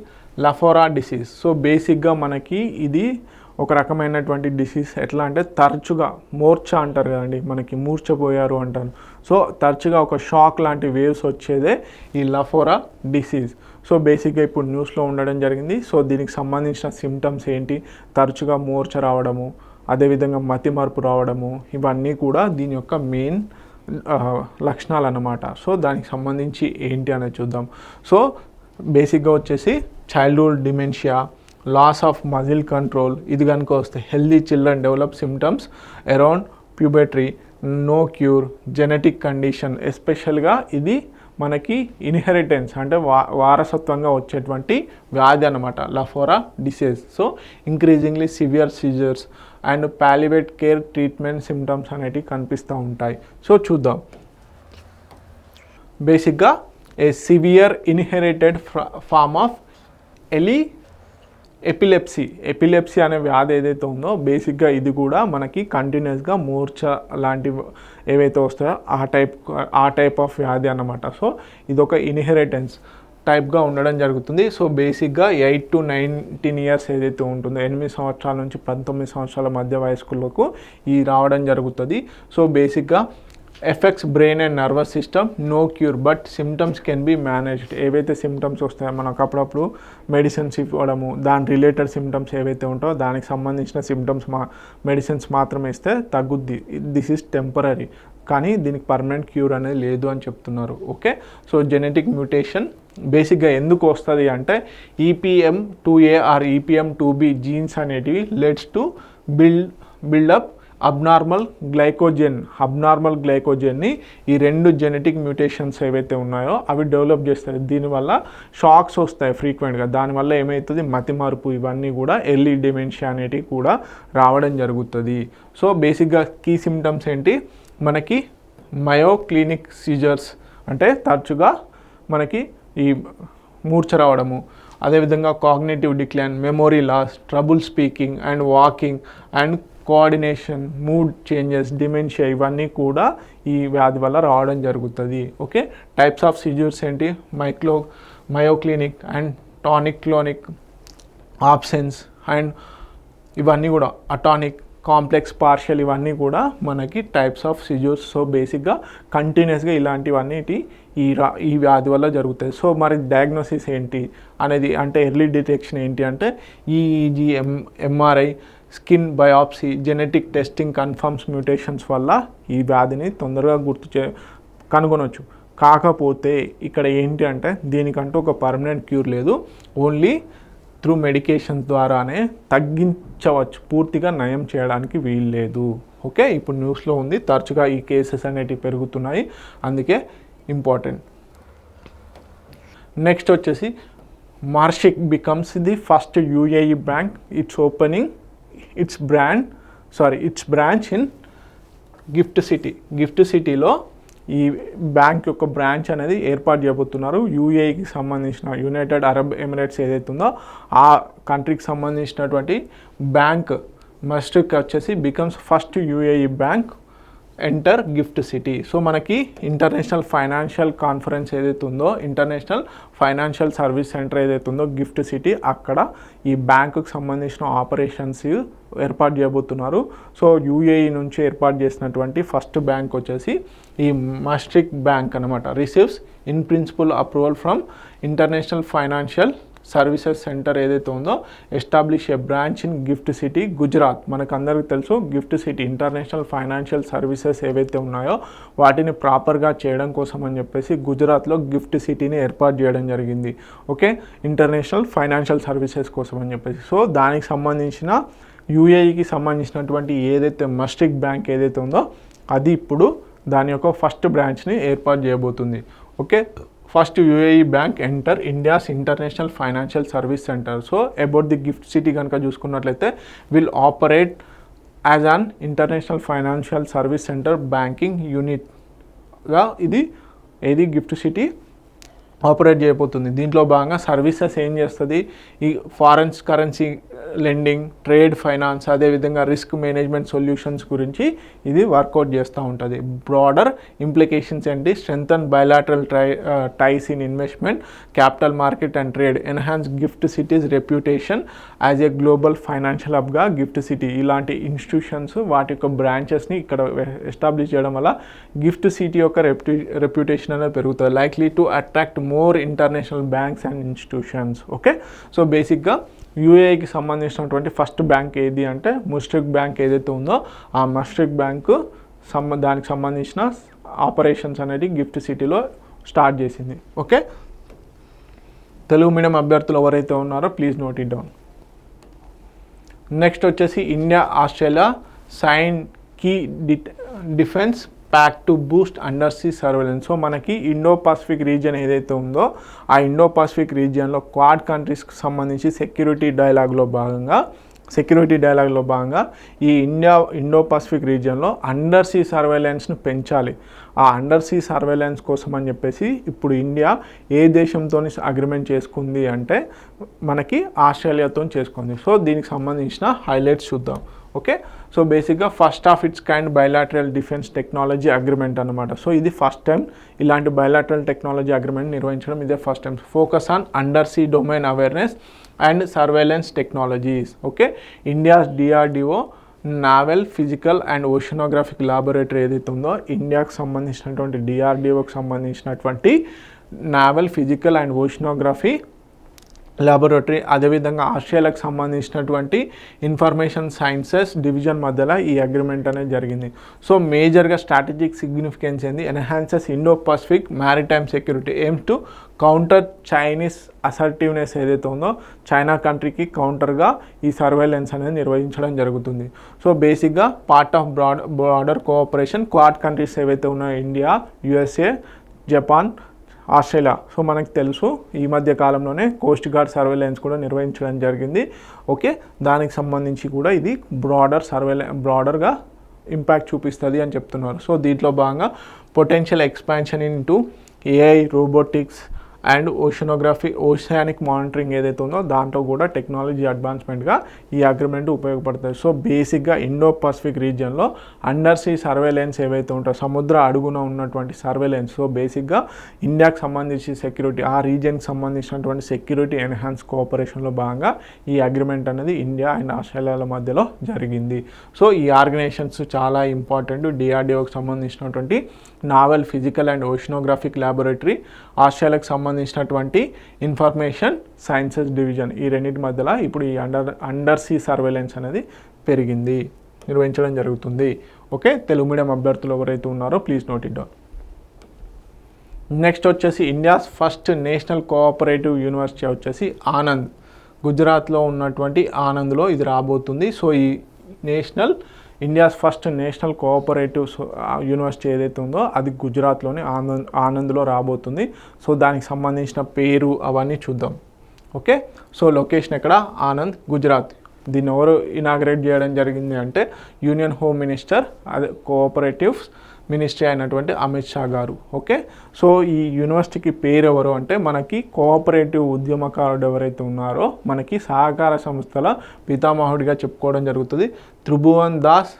లఫోరా డిసీజ్. సో బేసిక్గా మనకి ఇది ఒక రకమైనటువంటి డిసీజ్. ఎట్లా అంటే తరచుగా మూర్ఛ అంటారు కదండి, మనకి మూర్ఛపోయారు అంటారు. సో తరచుగా ఒక షాక్ లాంటి వేవ్స్ వచ్చేదే ఈ లఫోరా డిసీజ్. సో బేసిక్గా ఇప్పుడు న్యూస్లో ఉండడం జరిగింది. సో దీనికి సంబంధించిన సిమ్టమ్స్ ఏంటి? తరచుగా మూర్ఛ రావడము, అదేవిధంగా మతిమరుపు రావడము, ఇవన్నీ కూడా దీని యొక్క మెయిన్ లక్షణాలు అన్నమాట. సో దానికి సంబంధించి ఏంటి అనేది చూద్దాం. సో బేసిక్గా వచ్చేసి childhood dementia, loss of muscle control, ఇది కనుక వస్తే healthy children develop symptoms around puberty, no cure, genetic condition. ఎస్పెషల్గా ఇది మనకి ఇన్హెరిటెన్స్ అంటే వారసత్వంగా వచ్చేటువంటి వ్యాధి అన్నమాట Lafora disease. So increasingly severe seizures and palliative care treatment symptoms అనేటివి కనిపిస్తూ ఉంటాయి. సో చూద్దాం. బేసిక్గా a severe inherited form of epilepsy అనే వ్యాధి ఏదైతే ఉందో బేసిక్గా ఇది కూడా మనకి కంటిన్యూస్గా మూర్ఛ లాంటివి ఏవైతే వస్తాయో ఆ టైప్ ఆఫ్ వ్యాధి అన్నమాట. సో ఇదొక ఇన్హెరిటెన్స్ టైప్గా ఉండడం జరుగుతుంది. సో బేసిక్గా 8 to 19 ఇయర్స్ ఏదైతే ఉంటుందో 8 సంవత్సరాల నుంచి 19 సంవత్సరాల మధ్య వయస్కులకు ఈ రావడం జరుగుతుంది. సో బేసిక్గా effects brain and nervous system, no cure but symptoms can be managed. ఏవైతే సిమ్టమ్స్ వస్తాయో మనకు అప్పుడప్పుడు మెడిసిన్స్ ఇవ్వడము, దాని రిలేటెడ్ సిమ్టమ్స్ ఏవైతే ఉంటాయో దానికి సంబంధించిన సిమ్టమ్స్ మెడిసిన్స్ మాత్రమే ఇస్తే తగ్గుద్ది. దిస్ ఈజ్ టెంపరీ, కానీ దీనికి పర్మనెంట్ క్యూర్ అనేది లేదు అని చెప్తున్నారు. ఓకే, సో జెనెటిక్ మ్యూటేషన్ బేసిక్గా ఎందుకు వస్తుంది అంటే EPM2A ఆర్ EPM2B జీన్స్ అనేటివి లెట్స్ టు బిల్డప్ అబ్నార్మల్ గ్లైకోజన్ని ఈ 2 జెనెటిక్ మ్యూటేషన్స్ ఏవైతే ఉన్నాయో అవి డెవలప్ చేస్తాయి. దీనివల్ల షాక్స్ వస్తాయి ఫ్రీక్వెంట్గా. దానివల్ల ఏమవుతుంది, మతిమరుపు ఇవన్నీ కూడా ఎర్లీ డిమెన్షియా అనేటివి కూడా రావడం జరుగుతుంది. సో బేసిక్గా కీ సిమ్టమ్స్ ఏంటి, మనకి మయోక్లినిక్ సీజర్స్ అంటే తరచుగా మనకి ఈ మూర్ఛ రావడము, అదేవిధంగా cognitive decline, memory loss, trouble speaking and walking and coordination, mood changes, dementia ఇవన్నీ కూడా ఈ వ్యాధి వల్ల రావడం జరుగుతుంది. ఓకే, టైప్స్ ఆఫ్ సీజర్స్ ఏంటి, myoclonic and tonic clonic, absence and ఇవన్నీ కూడా అటానిక్, కాంప్లెక్స్, పార్షియల్ ఇవన్నీ కూడా మనకి టైప్స్ ఆఫ్ సీజర్స్. సో బేసిక్గా కంటిన్యూస్గా ఇలాంటివన్నీ ఈ వ్యాధి వల్ల జరుగుతాయి. సో మరి డయాగ్నోసిస్ ఏంటి అనేది, అంటే ఎర్లీ డిటెక్షన్ ఏంటి అంటే EEG, MRI, skin biopsy, genetic testing confirms mutations వల్ల ఈ వ్యాధిని తొందరగా కనుగొనవచ్చు. కాకపోతే ఇక్కడ ఏంటి అంటే దీనికంటూ ఒక పర్మనెంట్ క్యూర్ లేదు, ఓన్లీ త్రూ మెడికేషన్స్ ద్వారానే తగ్గించవచ్చు, పూర్తిగా నయం చేయడానికి వీలు లేదు. ఓకే, ఇప్పుడు న్యూస్లో ఉంది, తరచుగా ఈ కేసెస్ అనేటివి పెరుగుతున్నాయి, అందుకే ఇంపార్టెంట్. నెక్స్ట్ వచ్చేసి Mashreq becomes the first UAE bank its opening its branch in GIFT సిటీలో ఈ బ్యాంక్ యొక్క బ్రాంచ్ అనేది ఏర్పాటు చేయబోతున్నారు. యూఏఈకి సంబంధించిన యునైటెడ్ అరబ్ ఎమిరేట్స్ ఏదైతే ఉందో ఆ కంట్రీకి సంబంధించినటువంటి బ్యాంక్ మస్టిక్ వచ్చేసి becomes first UAE bank enter gift city. So మనకి ఇంటర్నేషనల్ ఫైనాన్షియల్ కాన్ఫరెన్స్ ఏదైతే ఉందో, ఇంటర్నేషనల్ ఫైనాన్షియల్ సర్వీస్ సెంటర్ ఏదైతే ఉందో గిఫ్ట్ సిటీ, అక్కడ ఈ బ్యాంకుకి సంబంధించిన ఆపరేషన్స్ ఏర్పాటు చేయబోతున్నారు. సో యూఏఈ నుంచి ఏర్పాటు చేసినటువంటి ఫస్ట్ బ్యాంక్ వచ్చేసి ఈ మస్టిక్ బ్యాంక్ అనమాట. Receives in principle approval from international financial services centre ఏదైతే ఉందో establish A branch in gift city, Gujarat. మనకు అందరికీ తెలుసు gift city international financial services ఏవైతే ఉన్నాయో వాటిని ప్రాపర్గా చేయడం కోసం అని చెప్పేసి గుజరాత్లో గిఫ్ట్ సిటీని ఏర్పాటు చేయడం జరిగింది. ఓకే, ఇంటర్నేషనల్ ఫైనాన్షియల్ సర్వీసెస్ కోసం అని చెప్పేసి. సో దానికి సంబంధించిన యూఏఈకి సంబంధించినటువంటి ఏదైతే మస్టిక్ బ్యాంక్ ఏదైతే ఉందో అది ఇప్పుడు దాని యొక్క ఫస్ట్ బ్రాంచ్ని ఏర్పాటు చేయబోతుంది. Okay, first UAE bank enter India's international financial service centre. So about the gift city కనుక చూసుకున్నట్లయితే will operate as an international financial service centre banking యూనిట్గా ఏది గిఫ్ట్ సిటీ ఆపరేట్ చేయబోతుంది. దీంట్లో భాగంగా సర్వీసెస్ ఏం చేస్తుంది, ఈ foreign currency lending, trade finance, అదేవిధంగా రిస్క్ మేనేజ్మెంట్ సొల్యూషన్స్ గురించి ఇది వర్కౌట్ చేస్తూ ఉంటుంది. బ్రాడర్ ఇంప్లికేషన్స్ ఏంటి, strengthen bilateral ties in investment, capital market and trade, enhance GIFT city's reputation as a global financial హబ్గా గిఫ్ట్ సిటీ. ఇలాంటి ఇన్స్టిట్యూషన్స్ వాటి యొక్క బ్రాంచెస్ని ఇక్కడ ఎస్టాబ్లిష్ చేయడం వల్ల గిఫ్ట్ సిటీ యొక్క రెప్యుటేషన్ అనేది పెరుగుతుంది. Likely to attract more international banks and institutions. Okay, so బేసిక్గా యూఏఈకి సంబంధించినటువంటి ఫస్ట్ బ్యాంక్ ఏది అంటే మస్టిక్ బ్యాంక్ ఏదైతే ఉందో ఆ మస్టిక్ బ్యాంకు దానికి సంబంధించిన ఆపరేషన్స్ అనేది గిఫ్ట్ సిటీలో స్టార్ట్ చేసింది. ఓకే, తెలుగు మీడియం అభ్యర్థులు ఎవరైతే ఉన్నారో please note it down. Next వచ్చేసి India Australia sign key defence pact to boost under sea surveillance. So మనకి ఇండో పసిఫిక్ రీజియన్ ఏదైతే ఉందో ఆ ఇండో పసిఫిక్ రీజియన్లో క్వాడ్ కంట్రీస్కి సంబంధించి సెక్యూరిటీ డైలాగ్లో భాగంగా ఈ ఇండో పసిఫిక్ రీజియన్లో అండర్ సీ సర్వేలెన్స్ను పెంచాలి. ఆ అండర్ సీ సర్వేలెన్స్ కోసం అని చెప్పేసి ఇప్పుడు ఇండియా ఏ దేశంతో అగ్రిమెంట్ చేసుకుంది అంటే మనకి ఆస్ట్రేలియాతో చేసుకుంది. సో దీనికి సంబంధించిన హైలైట్స్ చూద్దాం. ఓకే, సో బేసిక్గా first of its kind bilateral defence technology agreement అనమాట. సో ఇది ఫస్ట్ టైం ఇలాంటి బయలాటరల్ టెక్నాలజీ అగ్రిమెంట్ నిర్వహించడం, ఇదే first time. Focus on under sea domain awareness and surveillance technologies. Okay, India's DRDO naval physical and oceanographic laboratory ఏదైతే ఉందో ఇండియాకు సంబంధించినటువంటి డిఆర్డిఓకి సంబంధించినటువంటి naval physical and oceanography laboratory, అదేవిధంగా ఆస్ట్రేలియాకి సంబంధించినటువంటి ఇన్ఫర్మేషన్ సైన్సెస్ డివిజన్ మధ్యలో ఈ అగ్రిమెంట్ అనేది జరిగింది. సో మేజర్గా స్ట్రాటజిక్ సిగ్నిఫికెన్స్ ఏంది, enhances Indo Pacific maritime security, AIIMS to counter Chinese assertiveness ఏదైతే ఉందో చైనా కంట్రీకి కౌంటర్గా ఈ సర్వేలెన్స్ అనేది నిర్వహించడం జరుగుతుంది. సో బేసిక్గా part of broader cooperation quad countries ఏవైతే ఉన్నాయో India, USA, Japan, Australia. So మనకు తెలుసు ఈ మధ్య కాలంలోనే కోస్ట్ గార్డ్ సర్వేలెన్స్ కూడా నిర్వహించడం జరిగింది. ఓకే, దానికి సంబంధించి కూడా ఇది బ్రాడర్గా ఇంపాక్ట్ చూపిస్తుంది అని చెప్తున్నారు. సో దీంట్లో భాగంగా potential expansion into AI, robotics and oceanic monitoring ఏదైతే ఉందో దాంట్లో కూడా టెక్నాలజీ అడ్వాన్స్మెంట్గా ఈ అగ్రిమెంట్ ఉపయోగపడుతుంది. సో బేసిక్గా ఇండో పసిఫిక్ రీజియన్లో అండర్ సీ సర్వేలెన్స్ ఏవైతే ఉంటాయో సముద్ర అడుగున ఉన్నటువంటి సర్వేలెన్స్, సో బేసిక్గా ఇండియాకి సంబంధించి సెక్యూరిటీ, ఆ రీజియన్కి సంబంధించినటువంటి సెక్యూరిటీ ఎన్హాన్స్ కోఆపరేషన్లో భాగంగా ఈ అగ్రిమెంట్ అనేది ఇండియా అండ్ ఆస్ట్రేలియాల మధ్యలో జరిగింది. సో ఈ ఆర్గనైజేషన్స్ చాలా ఇంపార్టెంట్. డిఆర్డిఓకి సంబంధించినటువంటి naval physical and oceanographic laboratory, ఆస్ట్రేలియాకి సంబంధించినటువంటి ఇన్ఫర్మేషన్ సైన్సెస్ డివిజన్, ఈ రెండింటి మధ్యలో ఇప్పుడు ఈ అండర్ సీ సర్వేలెన్స్ అనేది నిర్వహించడం జరుగుతుంది. ఓకే, తెలుగు మీడియం అభ్యర్థులు ఎవరైతే ఉన్నారో please note it down. Next వచ్చేసి India's first national cooperative university వచ్చేసి ఆనంద్, గుజరాత్లో ఉన్నటువంటి ఆనంద్లో ఇది రాబోతుంది. సో ఈ India's first national cooperative university ఏదైతే ఉందో అది గుజరాత్లోని ఆనంద్లో రాబోతుంది. సో దానికి సంబంధించిన పేరు అవన్నీ చూద్దాం. ఓకే, సో లొకేషన్ ఎక్కడ? ఆనంద్, గుజరాత్. దీన్ని ఎవరు ఇనాగ్రేట్ చేయడం జరిగింది అంటే యూనియన్ హోమ్ మినిస్టర్, అదే కోఆపరేటివ్స్ మినిస్ట్రీ అయినటువంటి అమిత్ షా గారు. ఓకే, సో ఈ యూనివర్సిటీకి పేరు ఎవరు అంటే మనకి కోఆపరేటివ్ ఉద్యమకారుడు ఎవరైతే ఉన్నారో మనకి సహకార సంస్థల పితామహుడిగా చెప్పుకోవడం జరుగుతుంది. త్రిభువన్ దాస్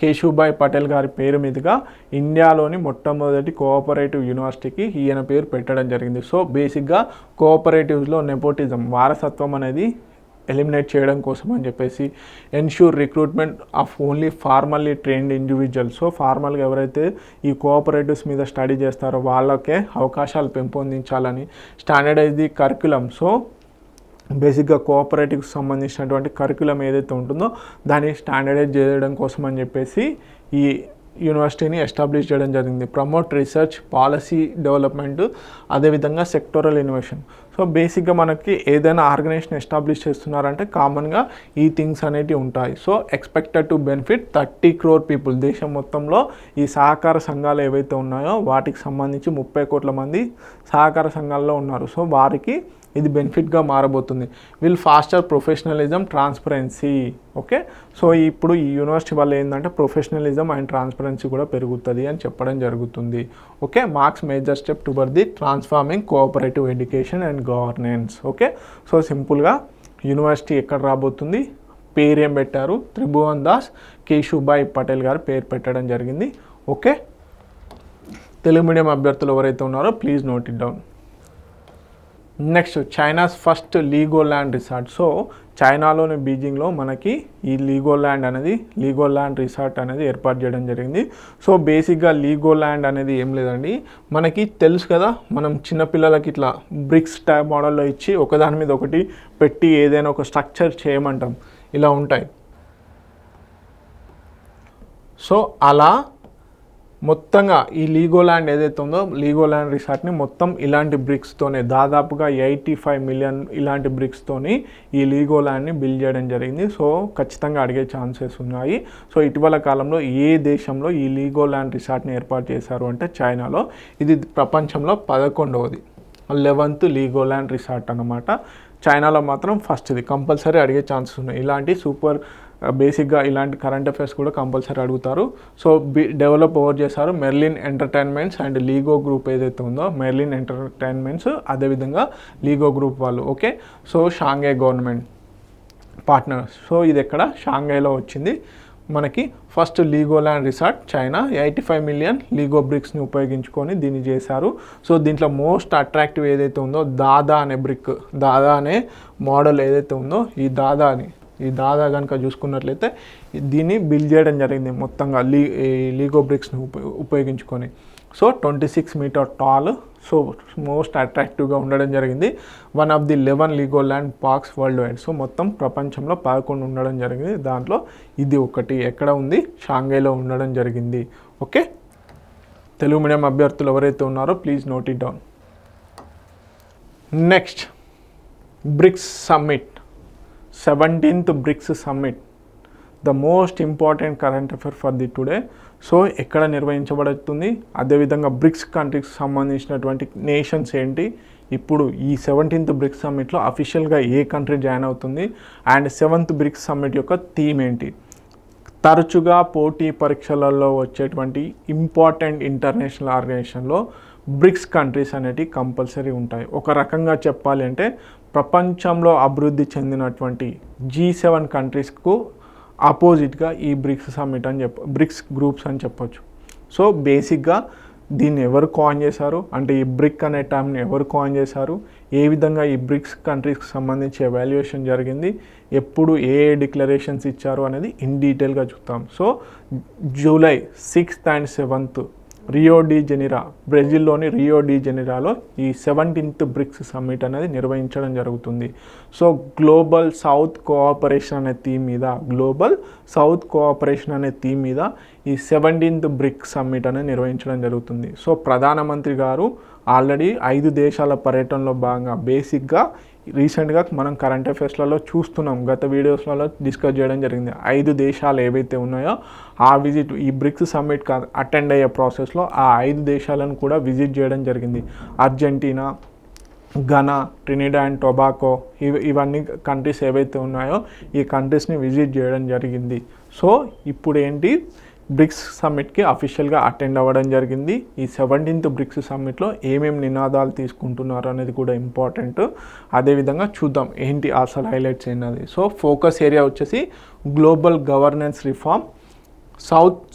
కేశుభాయ్ పటేల్ గారి పేరు మీదుగా ఇండియాలోని మొట్టమొదటి కోఆపరేటివ్ యూనివర్సిటీకి ఈయన పేరు పెట్టడం జరిగింది. సో బేసిక్గా కోఆపరేటివ్స్లో నెపోటిజం, వారసత్వం అనేది ఎలిమినేట్ చేయడం కోసం అని చెప్పేసి ensure recruitment of only formally trained individuals. So ఫార్మల్గా ఎవరైతే ఈ కోఆపరేటివ్స్ మీద స్టడీ చేస్తారో వాళ్ళకే అవకాశాలు పెంపొందించాలని స్టాండర్డైజ్ ది కరికులం. సో బేసిక్గా కోఆపరేటివ్కి సంబంధించినటువంటి కరికులం ఏదైతే ఉంటుందో దాన్ని స్టాండర్డైజ్ చేయడం కోసం అని చెప్పేసి ఈ యూనివర్సిటీని ఎస్టాబ్లిష్ చేయడం జరిగింది. ప్రమోట్ రీసెర్చ్, పాలసీ డెవలప్మెంట్, అదేవిధంగా సెక్టోరల్ ఇన్నోవేషన్. సో బేసిక్గా మనకి ఏదైనా ఆర్గనైజేషన్ ఎస్టాబ్లిష్ చేస్తున్నారంటే కామన్గా ఈ థింగ్స్ అనేటివి ఉంటాయి. So expected to benefit 30 crore people. దేశం మొత్తంలో ఈ సహకార సంఘాలు ఏవైతే ఉన్నాయో వాటికి సంబంధించి 30 కోట్ల మంది సహకార సంఘాల్లో ఉన్నారు. సో వారికి ఇది బెనిఫిట్గా మారబోతుంది. Will foster professionalism, transparency. Okay, so ఇప్పుడు ఈ యూనివర్సిటీ వల్ల ఏంటంటే ప్రొఫెషనలిజం అండ్ ట్రాన్స్పరెన్సీ కూడా పెరుగుతుంది అని చెప్పడం జరుగుతుంది. Okay, marks major step towards the transforming cooperative education and governance. Okay, so సింపుల్గా యూనివర్సిటీ ఎక్కడ రాబోతుంది, పేరు ఏం పెట్టారు, త్రిభువన్ దాస్ కేశుభాయ్ పటేల్ గారు పేరు పెట్టడం జరిగింది. ఓకే, తెలుగు మీడియం అభ్యర్థులు ఎవరైతే ఉన్నారో please note it down. Next China's first Legoland resort. So చైనాలోని బీజింగ్లో మనకి ఈ లీగోల్యాండ్ రిసార్ట్ అనేది ఏర్పాటు చేయడం జరిగింది. సో బేసిక్గా లీగోల్యాండ్ అనేది ఏం లేదండి, మనకి తెలుసు కదా, మనం చిన్నపిల్లలకి ఇట్లా బ్రిక్స్ టైప్ మోడల్లో ఇచ్చి ఒకదాని మీద ఒకటి పెట్టి ఏదైనా ఒక స్ట్రక్చర్ చేయమంటాం, ఇలా ఉంటాయి. సో అలా మొత్తంగా ఈ లీగోల్యాండ్ ఏదైతే ఉందో లీగోల్యాండ్ రిసార్ట్ని మొత్తం ఇలాంటి బ్రిక్స్తోనే దాదాపుగా 85 మిలియన్ ఇలాంటి బ్రిక్స్తోని ఈ లీగోల్యాండ్ని బిల్డ్ చేయడం జరిగింది. సో ఖచ్చితంగా అడిగే ఛాన్సెస్ ఉన్నాయి. సో ఇటీవల కాలంలో ఏ దేశంలో ఈ లీగోల్యాండ్ రిసార్ట్ని ఏర్పాటు చేశారు అంటే చైనాలో. ఇది ప్రపంచంలో 11th లీగోల్యాండ్ రిసార్ట్ అన్నమాట. చైనాలో మాత్రం ఫస్ట్. ఇది కంపల్సరీ అడిగే ఛాన్సెస్ ఉన్నాయి. ఇలాంటి బేసిక్గా ఇలాంటి కరెంట్ అఫైర్స్ కూడా కంపల్సరీ అడుగుతారు. సో డెవలప్ చేశారు Merlin Entertainments and Lego group ఏదైతే ఉందో, మెర్లిన్ ఎంటర్టైన్మెంట్స్ అదేవిధంగా లీగో గ్రూప్ వాళ్ళు. Okay, so Shanghai government partner. So ఇది ఎక్కడ, షాంఘైలో వచ్చింది. మనకి first Legoland resort China 85 million Lego బ్రిక్స్ని ఉపయోగించుకొని దీన్ని చేశారు. సో దీంట్లో మోస్ట్ అట్రాక్టివ్ ఏదైతే ఉందో దాదా అనే మోడల్ ఏదైతే ఉందో ఈ దాదా కనుక చూసుకున్నట్లయితే దీన్ని బిల్డ్ చేయడం జరిగింది మొత్తంగా లీగో బ్రిక్స్ని ఉపయోగించుకొని. So 26 metre tall, so most అట్రాక్టివ్గా ఉండడం జరిగింది. One of the 11 Legoland parks worldwide. So మొత్తం ప్రపంచంలో 11 ఉండడం జరిగింది. దాంట్లో ఇది ఒకటి ఎక్కడ ఉంది, షాంఘైలో ఉండడం జరిగింది. ఓకే, తెలుగు మీడియం అభ్యర్థులు ఎవరైతే ఉన్నారో please note it down. Next, bricks summit, 17th BRICS summit, the most important current affair for the today. So ఎక్కడ నిర్వహించబడుతుంది, అదేవిధంగా బ్రిక్స్ కంట్రీకి సంబంధించినటువంటి నేషన్స్ ఏంటి, ఇప్పుడు ఈ 17th బ్రిక్స్ సమ్మిట్లో అఫీషియల్గా ఏ కంట్రీ జాయిన్ అవుతుంది, అండ్ 7th బ్రిక్స్ సమ్మిట్ యొక్క థీమ్ ఏంటి. తరచుగా పోటీ పరీక్షలలో వచ్చేటువంటి ఇంపార్టెంట్ ఇంటర్నేషనల్ ఆర్గనైజేషన్లో బ్రిక్స్ కంట్రీస్ అనేటివి కంపల్సరీ ఉంటాయి. ఒక రకంగా చెప్పాలి అంటే ప్రపంచంలో అభివృద్ధి చెందినటువంటి G7 కంట్రీస్కు ఆపోజిట్గా ఈ బ్రిక్స్ సమ్మిట్ అని బ్రిక్స్ గ్రూప్స్ అని చెప్పొచ్చు. సో బేసిక్గా దీన్ని ఎవరు కాయిన్ చేశారు అంటే ఈ బ్రిక్ అనే టర్మ్ని ఎవరు కాయిన్ చేశారు, ఏ విధంగా ఈ బ్రిక్స్ కంట్రీస్కి సంబంధించి ఎవాల్యుయేషన్ జరిగింది, ఎప్పుడు ఏ డిక్లరేషన్స్ ఇచ్చారు అనేది ఇన్ డీటెయిల్గా చూద్దాం. So July 6th and 7th Rio de Janeiro, బ్రెజిల్లోని రియో డి జెనిరాలో ఈ 17th బ్రిక్స్ సమ్మిట్ అనేది నిర్వహించడం జరుగుతుంది. సో గ్లోబల్ సౌత్ కోఆపరేషన్ అనే థీమ్ మీద, గ్లోబల్ సౌత్ కోఆపరేషన్ అనే థీమ్ మీద ఈ 17th బ్రిక్స్ సమ్మిట్ అనేది నిర్వహించడం జరుగుతుంది. సో ప్రధానమంత్రి గారు ఆల్రెడీ 5 దేశాల పర్యటనలో భాగంగా బేసిక్గా రీసెంట్గా మనం కరెంట్ అఫైర్స్లలో చూస్తున్నాం, గత వీడియోస్లలో డిస్కస్ చేయడం జరిగింది. 5 దేశాలు ఏవైతే ఉన్నాయో ఆ విజిట్ ఈ బ్రిక్స్ సమ్మిట్ అటెండ్ అయ్యే ప్రాసెస్లో ఆ 5 దేశాలను కూడా విజిట్ చేయడం జరిగింది. అర్జెంటీనా, ఘనా, ట్రినిడా అండ్ టొబాకో, ఇవన్నీ కంట్రీస్ ఏవైతే ఉన్నాయో ఈ కంట్రీస్ని విజిట్ చేయడం జరిగింది. సో ఇప్పుడు ఏంటి, బ్రిక్స్ సమ్మిట్కి అఫీషియల్గా అటెండ్ అవ్వడం జరిగింది. ఈ 17th బ్రిక్స్ సమ్మిట్లో ఏమేమి నినాదాలు తీసుకుంటున్నారు అనేది కూడా ఇంపార్టెంట్. అదేవిధంగా చూద్దాం ఏంటి అసలు హైలైట్స్ ఏంటది. సో ఫోకస్ ఏరియా వచ్చేసి global governance reform,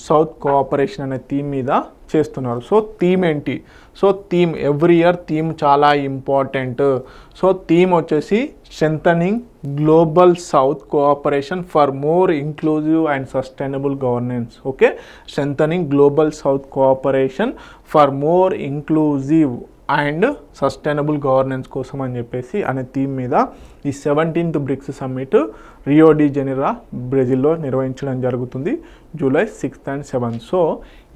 south cooperation అనే థీమ్ మీద చేస్తున్నారు. సో థీమ్ ఏంటి, so theme every year theme చాలా ఇంపార్టెంట్. సో థీమ్ వచ్చేసి strengthening global south cooperation for more inclusive and sustainable governance. Okay, strengthening global south cooperation for more inclusive and sustainable governance కోసం అని చెప్పేసి అనే theme మీద ఈ 17th BRICS summit Rio de Janeiro బ్రెజిల్లో నిర్వహించడం జరుగుతుంది July 6th and 7th. So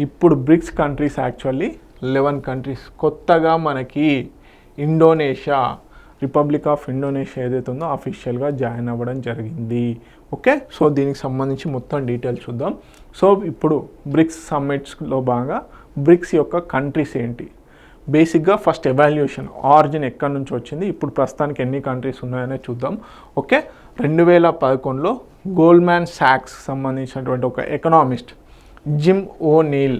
ఇప్పుడు బ్రిక్స్ కంట్రీస్ యాక్చువల్లీ 11 కంట్రీస్. కొత్తగా మనకి ఇండోనేషియా, రిపబ్లిక్ ఆఫ్ ఇండోనేషియా ఏదైతే ఉందో అఫీషియల్గా జాయిన్ అవ్వడం జరిగింది. ఓకే, సో దీనికి సంబంధించి మొత్తం డీటెయిల్స్ చూద్దాం. సో ఇప్పుడు బ్రిక్స్ సమ్మిట్స్లో భాగంగా బ్రిక్స్ యొక్క కంట్రీస్ ఏంటి, బేసిక్గా ఫస్ట్ ఎవాల్యుయేషన్ ఆరిజిన్ ఎక్కడి నుంచి వచ్చింది, ఇప్పుడు ప్రస్తుతానికి ఎన్ని కంట్రీస్ ఉన్నాయనే చూద్దాం. ఓకే, 2011లో గోల్డ్మ్యాన్ సాక్స్ సంబంధించినటువంటి ఒక ఎకనామిస్ట్ జిమ్ ఓనీల్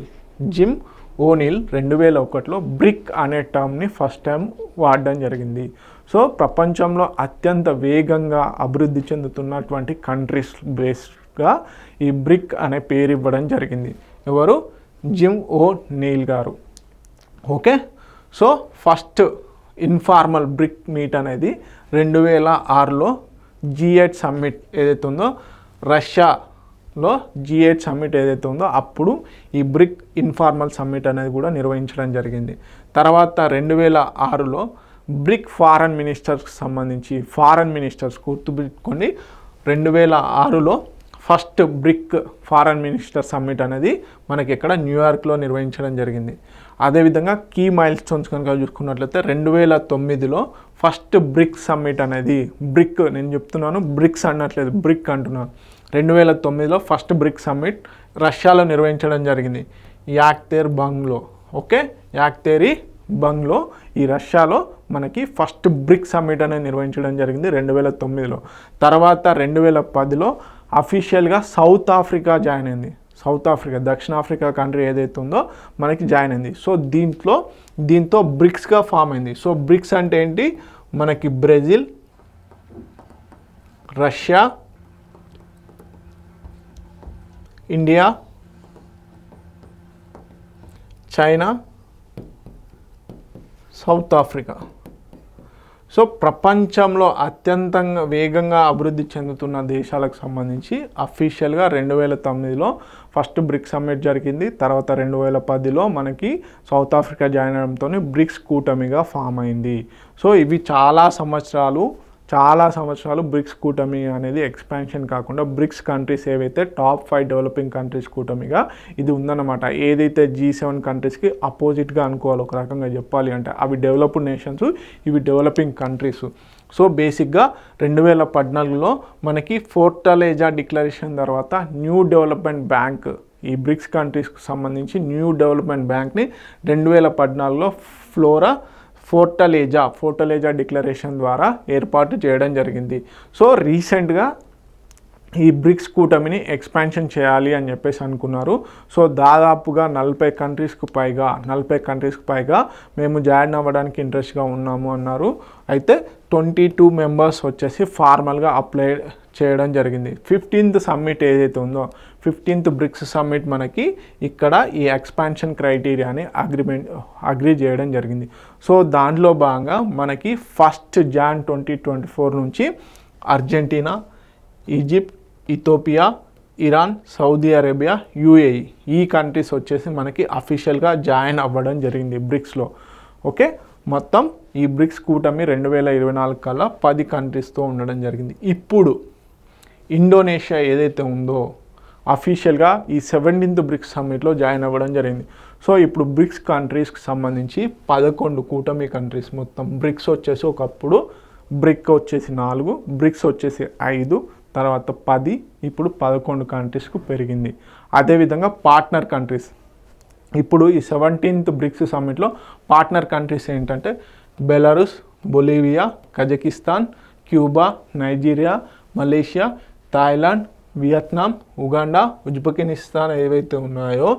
2001లో బ్రిక్ అనే టర్మ్ని ఫస్ట్ టైం వాడడం జరిగింది. సో ప్రపంచంలో అత్యంత వేగంగా అభివృద్ధి చెందుతున్నటువంటి కంట్రీస్ బేస్డ్గా ఈ బ్రిక్ అనే పేరు ఇవ్వడం జరిగింది. ఎవరు, జిమ్ ఓనీల్ గారు. Okay, so first informal brick meet అనేది 2006లో G8 సమ్మిట్ ఏదైతే ఉందో, రష్యాలో G8 సమ్మిట్ ఏదైతే ఉందో అప్పుడు ఈ బ్రిక్ ఇన్ఫార్మల్ సమ్మిట్ అనేది కూడా నిర్వహించడం జరిగింది. తర్వాత 2006లో బ్రిక్ ఫారెన్ మినిస్టర్స్కి సంబంధించి ఫారెన్ మినిస్టర్స్ గుర్తుపెట్టుకోండి, 2006లో first BRIC foreign minister summit అనేది మనకి ఇక్కడ న్యూయార్క్లో నిర్వహించడం జరిగింది. అదేవిధంగా కీ మైల్ స్టోన్స్ కనుక చూసుకున్నట్లయితే 2009లో ఫస్ట్ బ్రిక్ సమ్మిట్ అనేది, బ్రిక్ నేను చెప్తున్నాను బ్రిక్స్ అనట్లేదు, బ్రిక్ అంటున్నాను. 2009లో ఫస్ట్ బ్రిక్ సమ్మిట్ రష్యాలో నిర్వహించడం జరిగింది, యాక్తేర్ బంగ్లో. ఓకే, యాక్తేరి బంగ్లో ఈ రష్యాలో మనకి ఫస్ట్ బ్రిక్ సమ్మిట్ అనేది నిర్వహించడం జరిగింది 2009లో. తర్వాత 2010లో అఫీషియల్గా సౌత్ ఆఫ్రికా జాయిన్ అయింది. సౌత్ ఆఫ్రికా, దక్షిణాఫ్రికా కంట్రీ ఏదైతే ఉందో మనకి జాయిన్ అయింది. సో దీంతో బ్రిక్స్గా ఫామ్ అయింది. సో బ్రిక్స్ అంటే ఏంటి, మనకి Brazil, Russia, India, China, south Africa. So ప్రపంచంలో అత్యంతంగా వేగంగా అభివృద్ధి చెందుతున్న దేశాలకు సంబంధించి అఫీషియల్గా 2009లో ఫస్ట్ బ్రిక్స్ సమ్మిట్ జరిగింది. తర్వాత 2010లో మనకి సౌత్ ఆఫ్రికా జాయిన్ అవడంతో బ్రిక్స్ కూటమిగా ఫామ్ అయింది. సో ఇవి చాలా సంవత్సరాలు చాలా సంవత్సరాలు బ్రిక్స్ కూటమి అనేది ఎక్స్పాన్షన్ కాకుండా బ్రిక్స్ కంట్రీస్ ఏవైతే టాప్ 5 డెవలపింగ్ కంట్రీస్ కూటమిగా ఇది ఉందన్నమాట. ఏదైతే G7 కంట్రీస్కి అపోజిట్గా అనుకోవాలి ఒక రకంగా చెప్పాలి అంటే. అవి డెవలప్డ్ నేషన్స్, ఇవి డెవలపింగ్ కంట్రీస్. సో బేసిక్గా 2014లో మనకి ఫోర్టలేజా డిక్లరేషన్ తర్వాత న్యూ డెవలప్మెంట్ బ్యాంక్, ఈ బ్రిక్స్ కంట్రీస్కి సంబంధించి న్యూ డెవలప్మెంట్ బ్యాంక్ని 2014లో ఫోర్టలేజా డిక్లరేషన్ ద్వారా ఏర్పాటు చేయడం జరిగింది. సో రీసెంట్గా ఈ బ్రిక్స్ కూటమిని ఎక్స్పాన్షన్ చేయాలి అని చెప్పేసి అనుకున్నారు. సో దాదాపుగా 40 కంట్రీస్కి పైగా మేము జాయిన్ అవ్వడానికి ఇంట్రెస్ట్గా ఉన్నాము అన్నారు. అయితే 22 మెంబర్స్ వచ్చేసి ఫార్మల్గా అప్లై చేయడం జరిగింది. 15th సమ్మిట్ ఏదైతే ఉందో 15th బ్రిక్స్ సమ్మిట్ మనకి ఇక్కడ ఈ ఎక్స్పాన్షన్ క్రైటీరియాని అగ్రీ చేయడం జరిగింది. సో దాంట్లో భాగంగా మనకి 1 Jan 2024 నుంచి Argentina, Egypt, Ethiopia, Iran, Saudi Arabia, UAE ఈ కంట్రీస్ వచ్చేసి మనకి అఫీషియల్గా జాయిన్ అవ్వడం జరిగింది బ్రిక్స్లో. ఓకే, మొత్తం ఈ బ్రిక్స్ కూటమి 2024 కల్లా 10 కంట్రీస్తో ఉండడం జరిగింది. ఇప్పుడు ఇండోనేషియా ఏదైతే ఉందో అఫీషియల్గా ఈ 17th బ్రిక్స్ సమ్మిట్లో జాయిన్ అవ్వడం జరిగింది. సో ఇప్పుడు బ్రిక్స్ కంట్రీస్కి సంబంధించి 11 కూటమి కంట్రీస్, మొత్తం బ్రిక్స్ వచ్చేసి ఒకప్పుడు బ్రిక్ వచ్చేసి 4, బ్రిక్స్ వచ్చేసి 5, తర్వాత 10, ఇప్పుడు 11 కంట్రీస్కు పెరిగింది. అదేవిధంగా పార్ట్నర్ కంట్రీస్, ఇప్పుడు ఈ 17th బ్రిక్స్ సమ్మిట్లో పార్ట్నర్ కంట్రీస్ ఏంటంటే Belarus, Bolivia, Kazakhstan, Cuba, Nigeria, Malaysia, Thailand, Vietnam, Uganda, Uzbekistan ఏవైతే ఉన్నాయో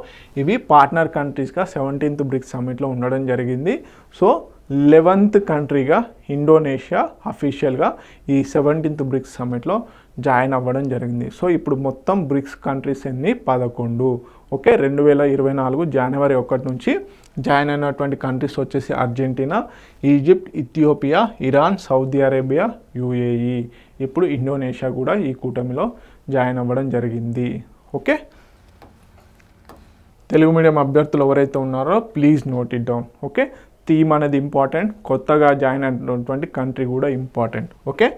ఇవి పార్ట్నర్ కంట్రీస్గా 17th బ్రిక్స్ సమ్మిట్లో ఉండడం జరిగింది. సో 11th కంట్రీగా ఇండోనేషియా అఫీషియల్గా ఈ 17th బ్రిక్స్ సమ్మిట్లో జాయిన్ అవ్వడం జరిగింది. సో ఇప్పుడు మొత్తం బ్రిక్స్ కంట్రీస్ ఎన్ని 11. ఓకే, 2024 జనవరి 1 నుంచి జాయిన్ అయినటువంటి కంట్రీస్ వచ్చేసి Argentina, Egypt, Ethiopia, Iran, Saudi Arabia, UAE. ఇప్పుడు ఇండోనేషియా కూడా ఈ కూటమిలో జాయిన్ అవ్వడం జరిగింది. ఓకే, తెలుగు మీడియం అభ్యర్థులు ఎవరైతే ఉన్నారో please note it down. Okay, theme అనేది ఇంపార్టెంట్, కొత్తగా జాయిన్ అయినటువంటి కంట్రీ కూడా ఇంపార్టెంట్. ఓకే,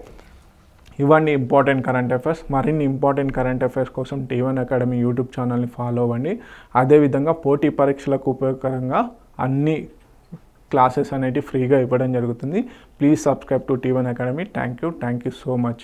ఇవన్నీ ఇంపార్టెంట్ కరెంట్ అఫైర్స్. మరిన్ని ఇంపార్టెంట్ కరెంట్ అఫైర్స్ కోసం T1 అకాడమీ యూట్యూబ్ ఛానల్ని ఫాలో అవ్వండి. అదేవిధంగా పోటీ పరీక్షలకు ఉపయోగకరంగా అన్ని క్లాసెస్ అనేవి ఫ్రీగా ఇవ్వడం జరుగుతుంది. Please subscribe to T1 academy. Thank you so much.